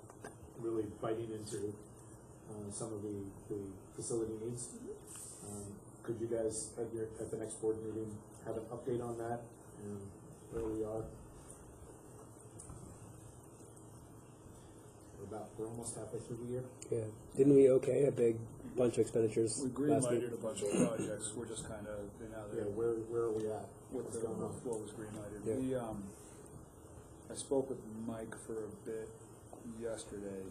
really biting into some of the facility needs. Could you guys at the next board meeting have an update on that and where we are? We're almost halfway through the year. Yeah. Didn't we okay a big bunch of expenditures We last week? green-lighted a bunch of projects, we're just kind of, now Yeah, they're where are we at? what What's going on? was green-lighted. Yeah. I spoke with Mike for a bit yesterday.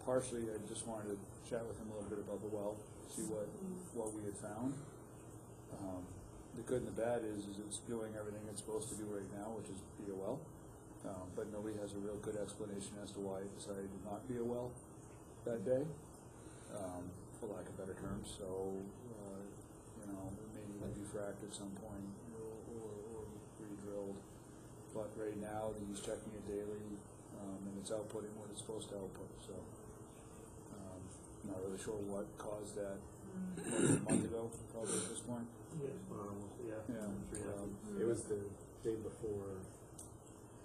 Partially, I just wanted to chat with him a little bit about the well, see what we had found. The good and the bad is it's doing everything it's supposed to do right now, which is be a well. But nobody has a real good explanation as to why it decided to not be a well that day, for lack of better terms. So, maybe it'll be fracked at some point or re-drilled. But right now, he's checking it daily, and it's outputting what it's supposed to output. So, not really sure what caused that. A month ago, probably at this point. Yes, almost, yeah. Yeah. 3.5 weeks. It was the day before.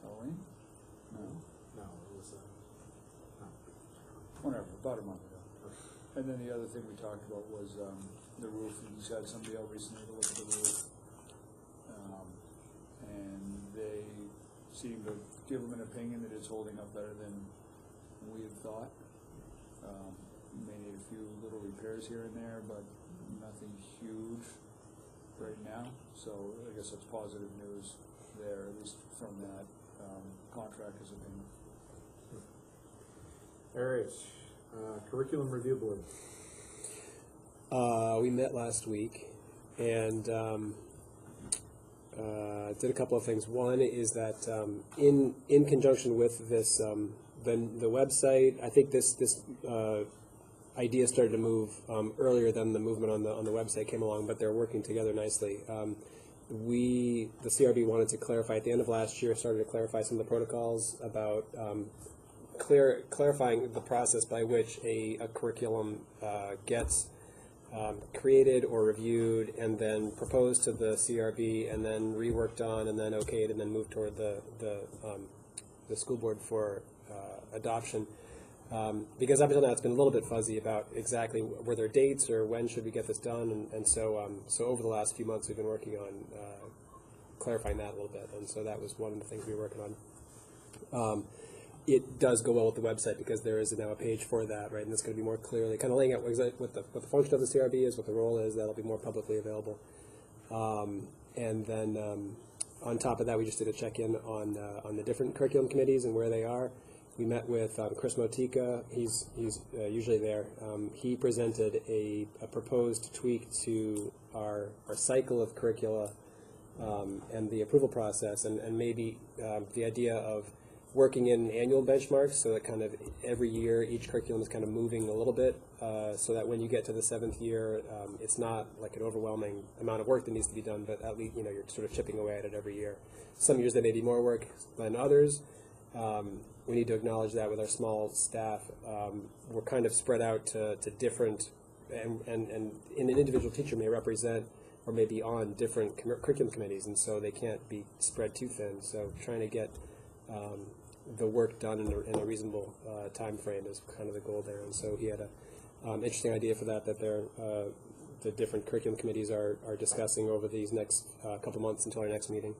Halloween? No. No, it was. Whatever, about a month ago. And then the other thing we talked about was the roof. He's had somebody out recently to look at the roof. And they seem to give him an opinion that it's holding up better than we had thought. May need a few little repairs here and there, but nothing huge right now. So I guess that's positive news there, at least from that contractor's opinion. All right, curriculum review board. We met last week and did a couple of things. One is that in conjunction with this, the website, I think this idea started to move earlier than the movement on the website came along, but they're working together nicely. The CRB wanted to clarify at the end of last year, started to clarify some of the protocols about clarifying the process by which a curriculum gets created or reviewed and then proposed to the CRB and then reworked on and then okayed and then moved toward the school board for adoption. Because up until now it's been a little bit fuzzy about exactly were there dates or when should we get this done, and so over the last few months we've been working on clarifying that a little bit, and so that was one of the things we were working on. It does go well with the website because there is now a page for that, right? And it's going to be more clearly kind of laying out what the function of the CRB is, what the role is. That'll be more publicly available. And then on top of that, we just did a check-in on the different curriculum committees and where they are. We met with Chris Motika. He's usually there. He presented a proposed tweak to our cycle of curricula and the approval process, and maybe the idea of working in annual benchmarks so that kind of every year each curriculum is kind of moving a little bit so that when you get to the 7th year, it's not like an overwhelming amount of work that needs to be done, but at least you're sort of chipping away at it every year. Some years there may be more work than others. We need to acknowledge that with our small staff. We're kind of spread out to different, and an individual teacher may represent or may be on different curriculum committees, and so they can't be spread too thin. So trying to get the work done in a reasonable time frame is kind of the goal there. And so he had an interesting idea for that the different curriculum committees are discussing over these next couple months until our next meeting.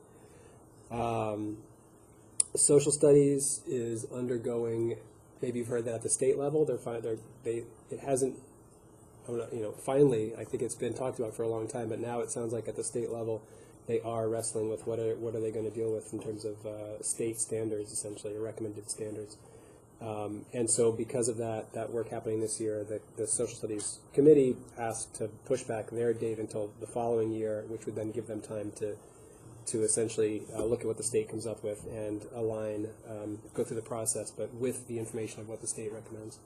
Social studies is undergoing. Maybe you've heard that at the state level. It hasn't. Finally, I think it's been talked about for a long time, but now it sounds like at the state level, they are wrestling with what are they going to deal with in terms of state standards, essentially, or recommended standards. And so because of that work happening this year, the Social Studies Committee asked to push back their date until the following year, which would then give them time to essentially look at what the state comes up with and align, go through the process, but with the information of what the state recommends.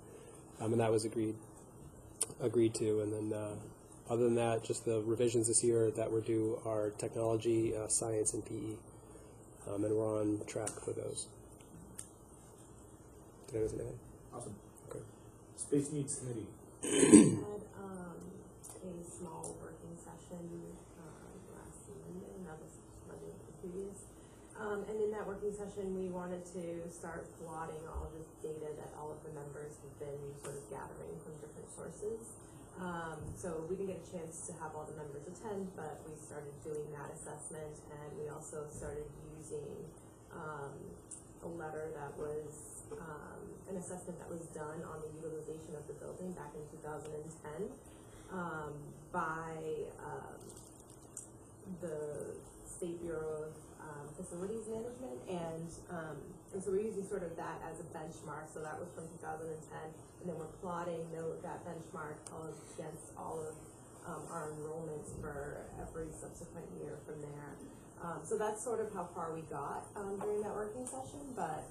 And that was agreed to. And then other than that, just the revisions this year that were due are technology, science, and PE. And we're on track for those. Did I miss anything? Awesome. Okay. Space Needs Committee. We had a small working session last Monday, not this Monday, but the previous. And in that working session, we wanted to start plotting all of the data that all of the members have been sort of gathering from different sources. So we didn't get a chance to have all the members attend, but we started doing that assessment, and we also started using a letter that was an assessment that was done on the utilization of the building back in 2010 by the State Bureau of Facilities Management, and so we're using sort of that as a benchmark. So that was from 2010, and then we're plotting that benchmark against all of our enrollments for every subsequent year from there. So that's sort of how far we got during that working session, but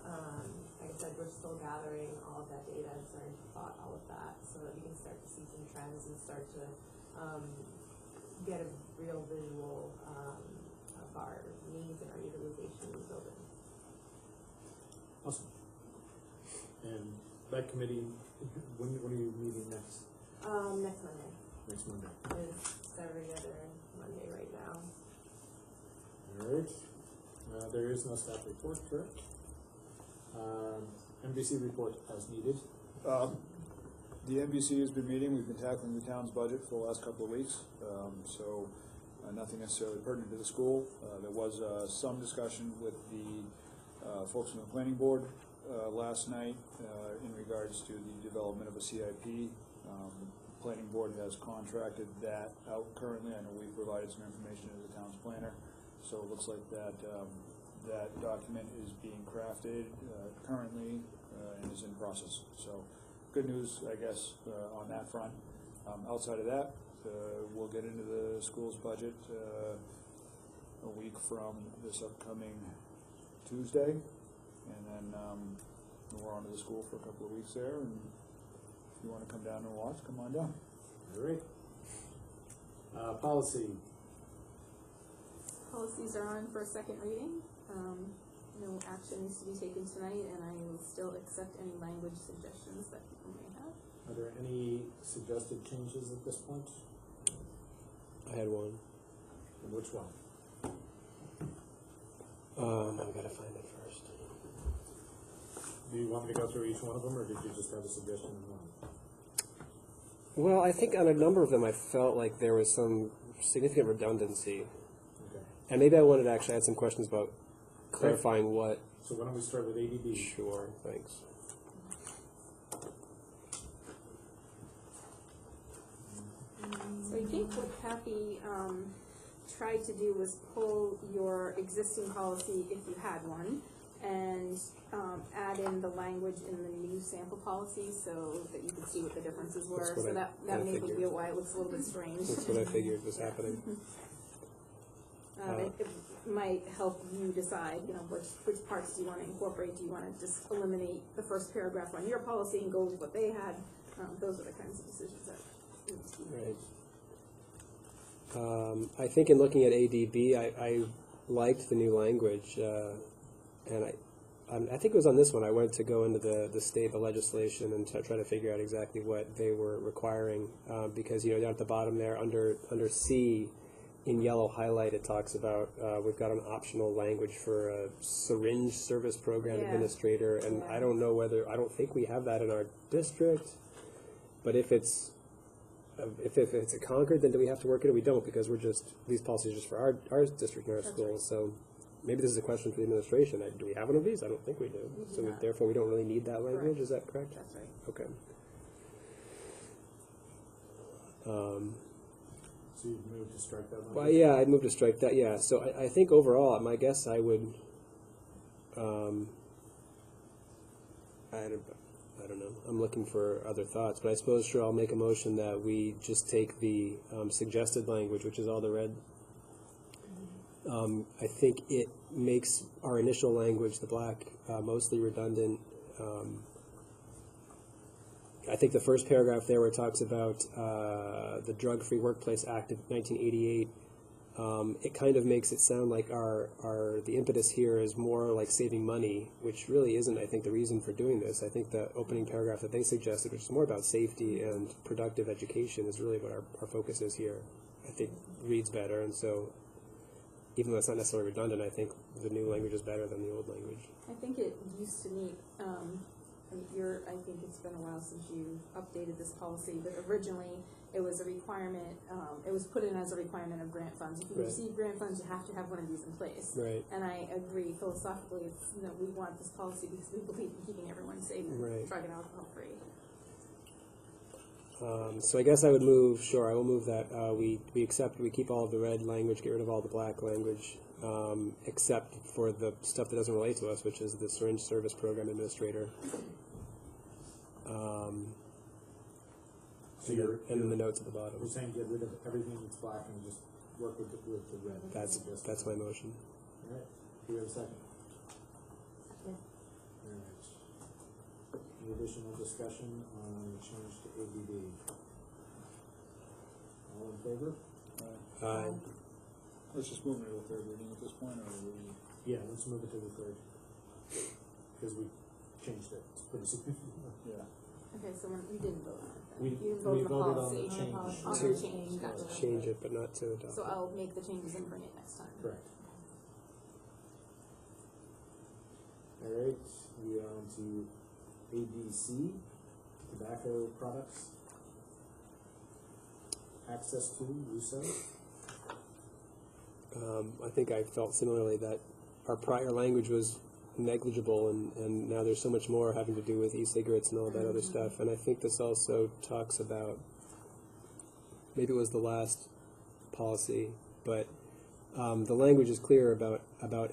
like I said, we're still gathering all of that data and starting to plot all of that so that we can start to see some trends and start to get a real visual of our needs and our utilization in the building. Awesome. And that committee, when are you meeting next? Next Monday. Next Monday. It's every other Monday right now. All right. There is no staff report, correct? MVC report as needed. The MVC has been meeting. We've been tackling the town's budget for the last couple of weeks, so nothing necessarily pertinent to the school. There was some discussion with the folks from the planning board last night in regards to the development of a CIP. The planning board has contracted that out currently. I know we provided some information to the town's planner, so it looks like that that document is being crafted currently and is in process. So, good news, I guess, on that front. Outside of that, we'll get into the school's budget a week from this upcoming Tuesday, and then we're on to the school for a couple of weeks there, and if you want to come down and watch, come on down. All right. Policy. Policies are on for a second reading. No action needs to be taken tonight, and I will still accept any language suggestions that people may have. Are there any suggested changes at this point? I had one. And which one? I gotta find it first. Do you want me to go through each one of them, or did you just have a suggestion in one? Well, I think on a number of them I felt like there was some significant redundancy. Okay. And maybe I wanted to actually add some questions about clarifying what. So why don't we start with ADB? Sure, thanks. So I think what Kathy tried to do was pull your existing policy, if you had one, and add in the language in the new sample policy so that you could see what the differences were. That's what So that may figured. be why it looks a little bit strange. That's what I figured was happening. It might help you decide, which parts do you want to incorporate. Do you want to just eliminate the first paragraph on your policy and go with what they had? Those are the kinds of decisions that need to be made. Right. I think in looking at ADB, I liked the new language, and I think it was on this one I wanted to go into the state of legislation and try to figure out exactly what they were requiring, because down at the bottom there under C, in yellow highlight, it talks about we've got an optional language for a syringe service program administrator, and I don't think we have that in our district, but if it's a Concord, then do we have to work it, or we don't, because these policies are just for our district and our school. Right. So maybe this is a question for the administration. Do we have one of these? I don't think we do. Therefore we don't really need that language. Correct. Is that correct? That's right. Okay. So you'd move to strike that language? Well, yeah, I'd move to strike that, yeah. So I think overall, my guess I would, I don't know. I'm looking for other thoughts, but I suppose, sure, I'll make a motion that we just take the suggested language, which is all the red. I think it makes our initial language, the black, mostly redundant. I think the first paragraph there where it talks about the Drug-Free Workplace Act of 1988, it kind of makes it sound like the impetus here is more like saving money, which really isn't, I think, the reason for doing this. I think the opening paragraph that they suggested, which is more about safety and productive education, is really what our focus is here. I think reads better, and so even though it's not necessarily redundant, I think the new language is better than the old language. I think it used to meet, I think it's been a while since you updated this policy, but originally it was a requirement, it was put in as a requirement of grant funds. If you receive grant funds, you have to have one of these in place. Right. And I agree philosophically, we want this policy because we believe in keeping everyone safe and drug and alcohol free. So I guess I would move, I will move that we keep all of the red language, get rid of all the black language, except for the stuff that doesn't relate to us, which is the syringe service program administrator. And then the notes at the bottom. You're saying get rid of everything that's black and just work with the red. That's my motion. All right. Do we have a second? Yeah. All right. Any additional discussion on change to ADB? All in favor? Let's just move into the third reading at this point, or Yeah, let's move it to the third. Because we changed it. It's pretty significant. Yeah. Okay, so we didn't vote on it then. We You didn't vote on the voted policy. on the change. On the change, gotcha. Change it, but not to adopt. So I'll make the changes and bring it next time. Correct. All right, we are on to ABC, tobacco products. Access to, Russo. I think I felt similarly that our prior language was negligible, and now there's so much more having to do with e-cigarettes and all that other stuff. And I think this also talks about, maybe it was the last policy, but The language is clear about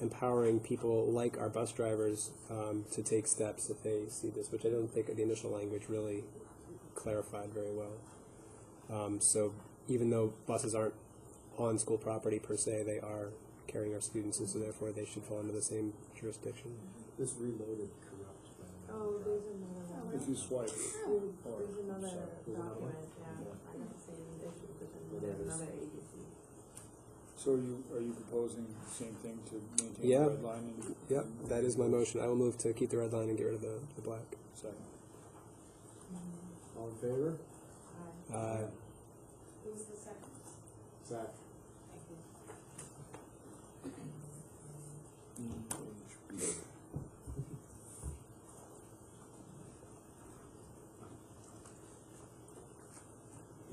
empowering people like our bus drivers to take steps if they see this, which I don't think the initial language really clarified very well. So even though buses aren't on school property per se, they are carrying our students, and so therefore they should fall under the same jurisdiction. This reloaded corrupt. Oh, there's another one. If you swipe, or, There's another There's another one? document, yeah, I have the same issue, but Well, then there there's it is. another ABC. so are you proposing the same thing to maintain Yeah. the red line? And, Yep, that is my motion. I will move to keep the red line and get rid of the black. Second. All in favor? Who's the second? Zach? Thank you.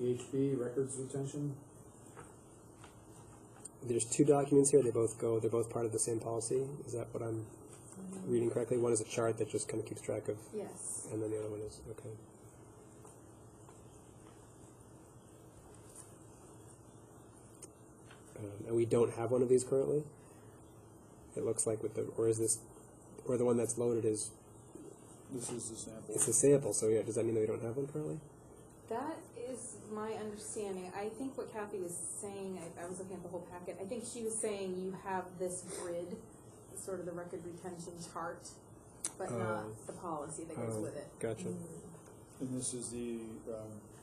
EHB, records retention? There's two documents here. They're both part of the same policy. Is that what I'm reading correctly? One is a chart that just kind of keeps track of, Yes. and then the other one is, okay. And we don't have one of these currently? It looks like or the one that's loaded is, This is the sample. it's a sample, so yeah, does that mean that we don't have one currently? That is my understanding. I think what Kathy was saying, I was looking at the whole packet, I think she was saying you have this grid, sort of the record retention chart, but not the policy that goes with it. Gotcha. And this is the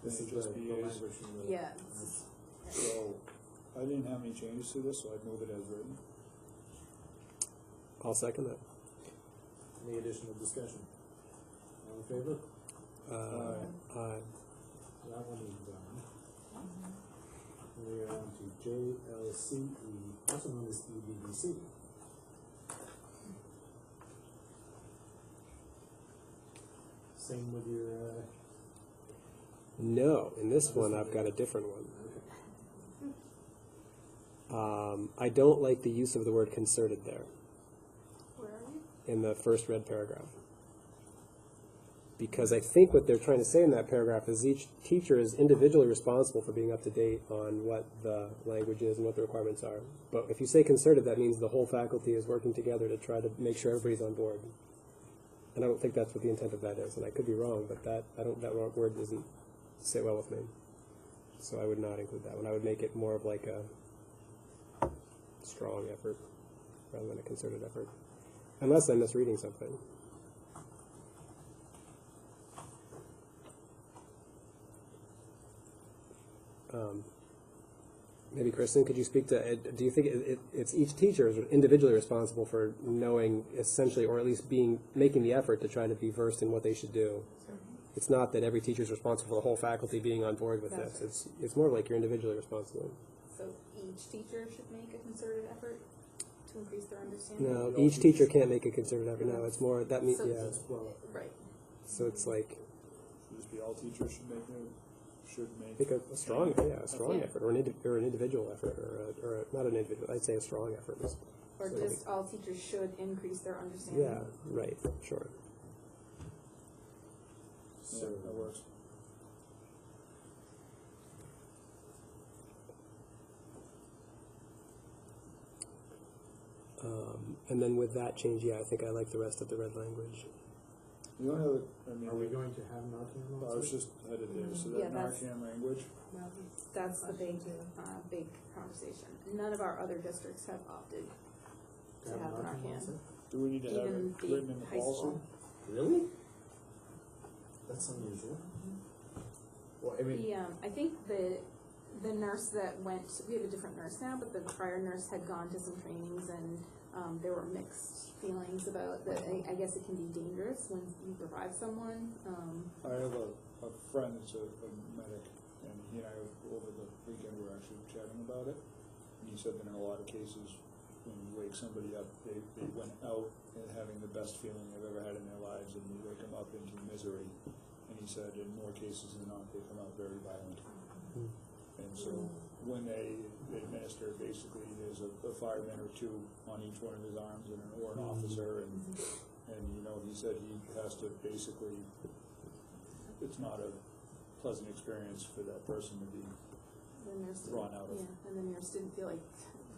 This is the NHSBA's. language from the. Yeah. So I didn't have any changes to this, so I'd move it as written. I'll second that. Any additional discussion? All in favor? Aye. That one is done. We are on to JLCE, also known as EDDC. Same with your, No, in this one I've got a different one. I don't like the use of the word concerted there Where are you? in the first red paragraph. Because I think what they're trying to say in that paragraph is each teacher is individually responsible for being up to date on what the language is and what the requirements are. But if you say concerted, that means the whole faculty is working together to try to make sure everybody's on board. And I don't think that's what the intent of that is, and I could be wrong, but that word doesn't sit well with me. So I would not include that one. I would make it more of like a strong effort rather than a concerted effort. Unless I'm misreading something. Maybe Kristen, could you speak to, do you think it's each teacher is individually responsible for knowing essentially, or at least making the effort to try to be versed in what they should do? It's not that every teacher is responsible for the whole faculty being on board with this. It's more like you're individually responsible. So each teacher should make a concerted effort to increase their understanding? No, each teacher can't make a concerted effort. No, it's more, that means, So- yeah. well, Right. So it's like, Should this be all teachers should make I think a strong effort, or an individual effort, or not an individual, I'd say a strong effort. Or So- just all teachers should increase their understanding? Yeah, right, sure. Yeah, that works. And then with that change, yeah, I think I like the rest of the red language. The only other, I mean, are we going to have Narcan I also? was just headed there, so Yeah, that that's- Narcan language, That's the big conversation. None of our other districts have opted to have Narcan also? Narcan. do we need to have Even it written in the high policy? school. Really? That's unusual. Well, I mean, I think the nurse that went, we have a different nurse now, but the prior nurse had gone to some trainings and there were mixed feelings about that. I guess it can be dangerous when you provide someone. I have a friend that's a medic, and he and I, over the weekend, were actually chatting about it. And he said that in a lot of cases, when you wake somebody up, they went out and having the best feeling they've ever had in their lives, and you wake them up into misery. And he said in more cases than not, they come out very violent. And so when they administer, basically there's a fireman or two on each one of his arms or an officer, and you know, he said he has to basically, it's not a pleasant experience for that person to be The nurse drawn out of. and the nurse didn't feel like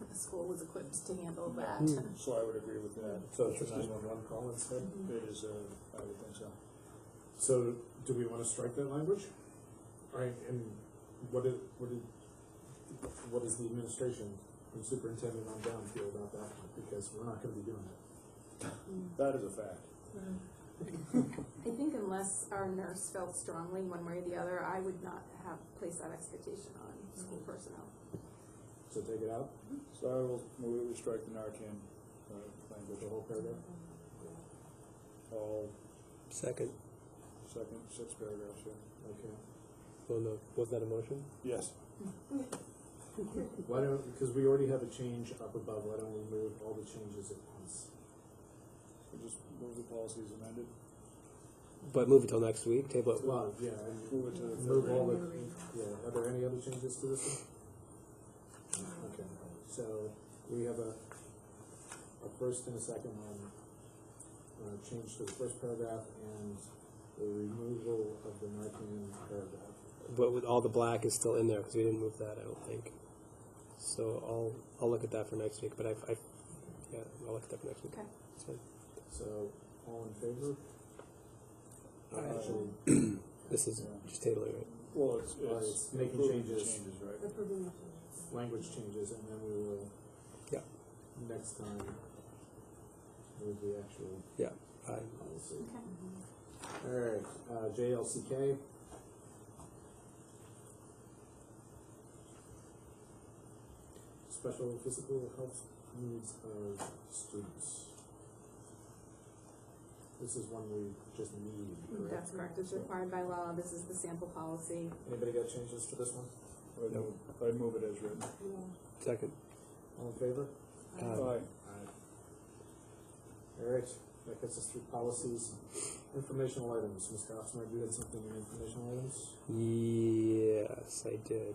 the school was equipped to handle that. So I would agree with that. So it's a 911 call instead? It is, I would think so. So, do we wanna strike that language? Right, and what is the administration and superintendent on down feel about that? Because we're not gonna be doing it. That is a fact. I think unless our nurse felt strongly one way or the other, I would not have placed that expectation on school personnel. So take it out, So I will move we strike the Narcan language. the whole paragraph? All Second. second, 6 paragraphs, yeah. Okay. Well, no, was that a motion? Yes. Why don't, because we already have a change up above, why don't we move all the changes at once? So just move the policies amended. But move it till next week, table it. Well, yeah, and Move it to the move third all the, reading. yeah, are there any other changes to this one? Okay, so we have a first and a second on, change to the first paragraph and the removal of the Narcan paragraph. But with all the black is still in there because we didn't move that, I don't think. So I'll look at that for next week. But yeah, I'll look at that for next week. Okay. That's fine. So, all in favor? Actually, this is just tabling it. Well, it's making approving the changes. right? Language changes, and then we will, Yeah. next time, move the actual Yeah. policy. Okay. All right, JLCK. Special physical health needs of students. This is one we just need, correct? That's correct. It's required by law. This is the sample policy. Anybody got changes to this one? I'd move it as written. Second. All in favor? Aye. All right, that gets us through policies. Informational items, Ms. Goffsman, you had something in informational items? Yes, I did.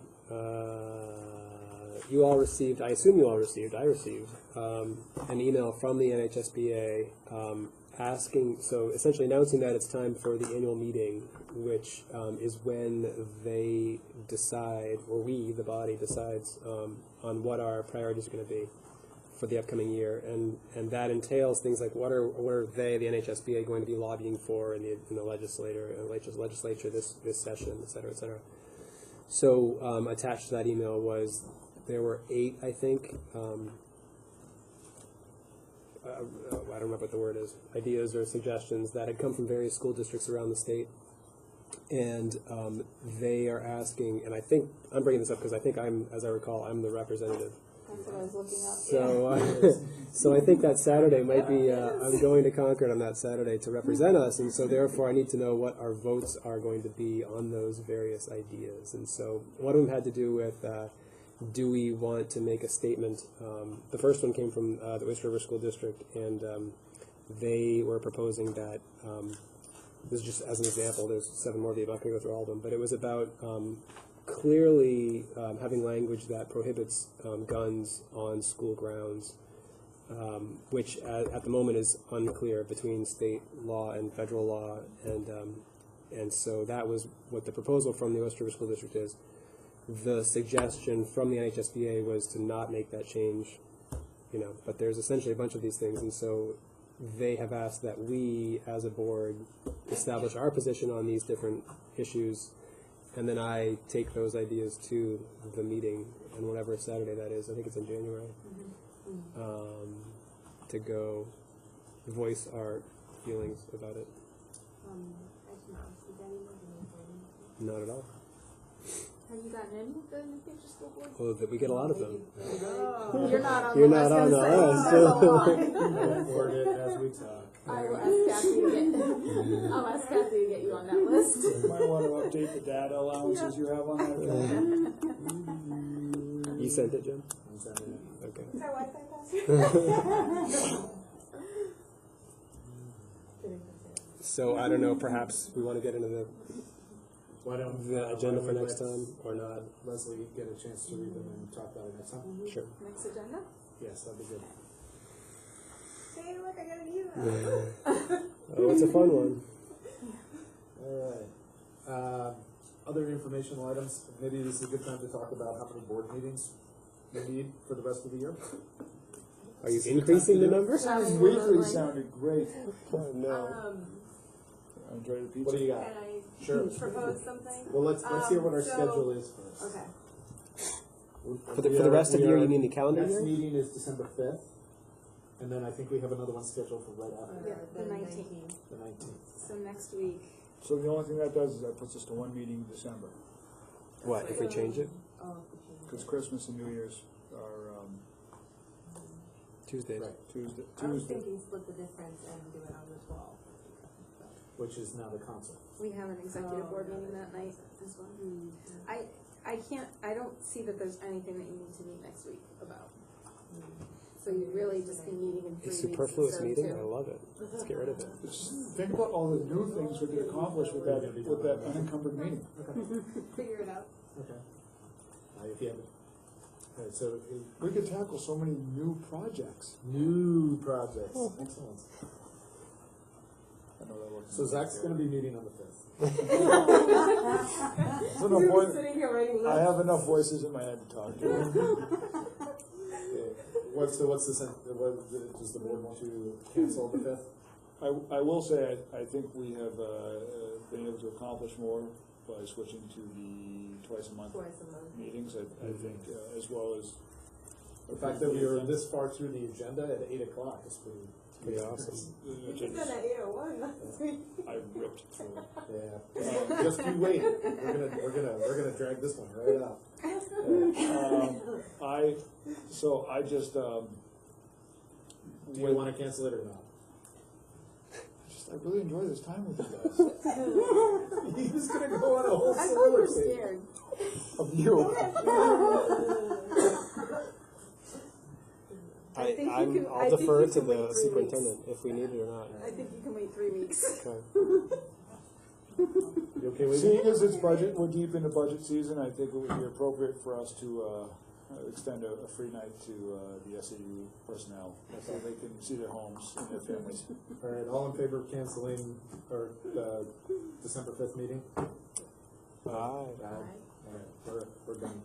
You all received, I assume you all received, I received an email from the NHSBA asking, so essentially announcing that it's time for the annual meeting, which is when they decide, or we, the body, decides on what our priorities are going to be for the upcoming year, and that entails things like what are they, the NHSBA, going to be lobbying for in the legislature this session, et cetera, et cetera. So attached to that email was, there were 8, I think, I don't remember what the word is, ideas or suggestions that had come from various school districts around the state. And they are asking, and I think, I'm bringing this up because I think as I recall, I'm the representative. That's what I was looking up. So I think that Saturday might be, I'm going to Concord on that Saturday to represent us, and so therefore I need to know what our votes are going to be on those various ideas. And so one of them had to do with, do we want to make a statement? The first one came from the Oyster River School District, and they were proposing that, this is just as an example, there's 7 more of you, I'm not going to go through all of them, but it was about clearly having language that prohibits guns on school grounds, which at the moment is unclear between state law and federal law, and so that was what the proposal from the Oyster River School District is. The suggestion from the NHSBA was to not make that change, but there's essentially a bunch of these things, and so they have asked that we, as a board, establish our position on these different issues, and then I take those ideas to the meeting, and whatever Saturday that is, I think it's in January, to go voice our feelings about it. Not at all. Have you gotten any of the New Hampshire School Board? Well, we get a lot of them. You're not on You're the list. not on the We'll forward it as we talk. I will ask Kathy to get. I'll ask Kathy to get you on that list. You might want to update the data allowances you have on that. You sent it, Jim? I'm sending it. Okay. Is our Wi-Fi password? So I don't know, perhaps we want to get into the agenda for why don't we next let, time, or not? Leslie get a chance to read them and talk about it next time? Sure. Next agenda? Yes, that'd be good. Hey, look, I got an email. Oh, it's a fun one. All right. Other informational items. Maybe this is a good time to talk about how many board meetings you need for the rest of the year? Are you increasing the number? Weekly sounded great. Oh, no. I enjoyed the pizza. What do you got? Can I Sure. propose something? Well, let's hear what our So- schedule is first. Okay. For the rest of the year, you mean the calendar Next year? meeting is December 5th, and then I think we have another one scheduled for right after Yeah, that, the 19th. the 19th. So next week, So the only thing that does is that puts us to one meeting in December, What, if we change it? because Christmas and New Year's are Tuesdays. Right. Tuesday. I was thinking split the difference and do it on the 12th. Which is now the council. we have an executive board meeting that night as well. I don't see that there's anything that you need to meet next week about. So you really just be meeting in 3 A weeks. superfluous instead of meeting? 2. I love it. Let's get rid of it. Just think about all the new things we could accomplish with that unencumbered meeting. Figure it out. Okay. If you have, okay, so We could tackle so many new projects. new projects. Excellent. I know that works. So Zach's going to be meeting on the 5th. So no point- Sitting here writing I have enough voices in my head to talk to. Okay. What's the sense? Does the board want to cancel the 5th? I will say, I think we have been able to accomplish more by switching to the twice a month meetings. I think, as well as The fact that we are this far through the agenda at 8 o'clock is pretty awesome. I ripped through it. Yeah. Just you wait. We're gonna drag this one right out. I just, Do you want to cancel it or not? I really enjoy this time with you guys. He's gonna go on a whole I thought you solar were state. scared. Of you. I'll defer to the superintendent if we need it or not. I think you can wait 3 weeks. Okay. You okay with Seeing it? as it's budget, we're deep into budget season, I think it would be appropriate for us to extend a free night to the SAU personnel, so they can see their homes and their families. All right, all in favor of canceling our December 5th meeting? Aye. All right, we're done.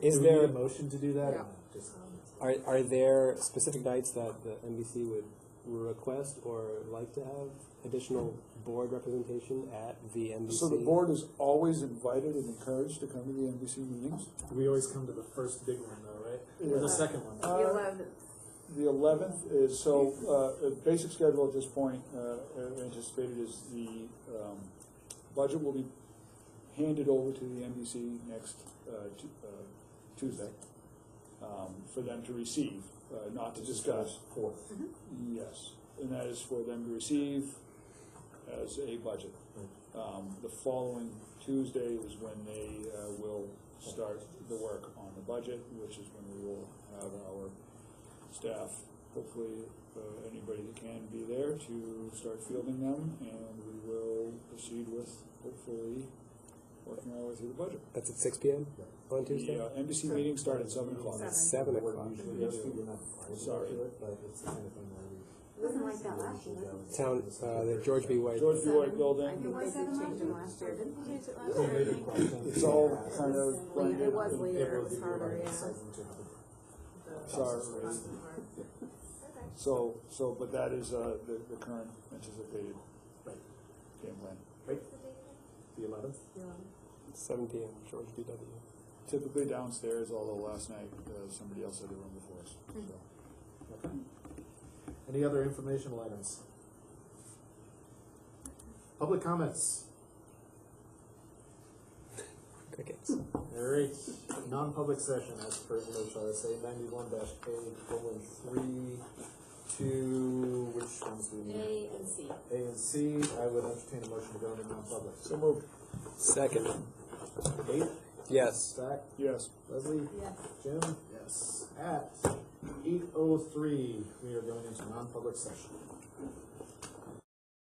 Is Do we need there a motion to do that? Yeah. Or no? Just- are there specific nights that the NBC would request or like to have additional board representation at the NBC? So the board is always invited and encouraged to come to the NBC meetings. We always come to the first big one though, right? Or the Yeah. second one? The 11th. The 11th is, basic schedule at this point, anticipated is the budget will be handed over to the NBC next Tuesday for them to receive, not to discuss. 4th. Yes, and that is for them to receive as a budget. The following Tuesday is when they will start the work on the budget, which is when we will have our staff, hopefully anybody that can be there, to start fielding them, and we will proceed with, hopefully, working our way through the budget. That's at 6 p.m. on Tuesday? The NBC meetings start at 7 o'clock. 7 o'clock. Sorry. It wasn't like that last year. Town, the George B. White. George B. White I building, think they did change them last year. Didn't they change it last year? it's all kind of It blended. was later, it was harder, yeah. Sorry. But that is the current anticipated game plan. The 11th? 7 p.m. George B. W. Typically downstairs, although last night somebody else had the room before us. So. Okay. Any other informational items? Public comments? Crickets. All right, non-public session as per English RSA 91-A:3 to, which ones do we need? A and C. A and C. I would entertain a motion to go into non-public. So moved. Second. Kate? Yes. Zach? Yes. Leslie? Yes. Jim? Yes. At 8:03, we are going into non-public session.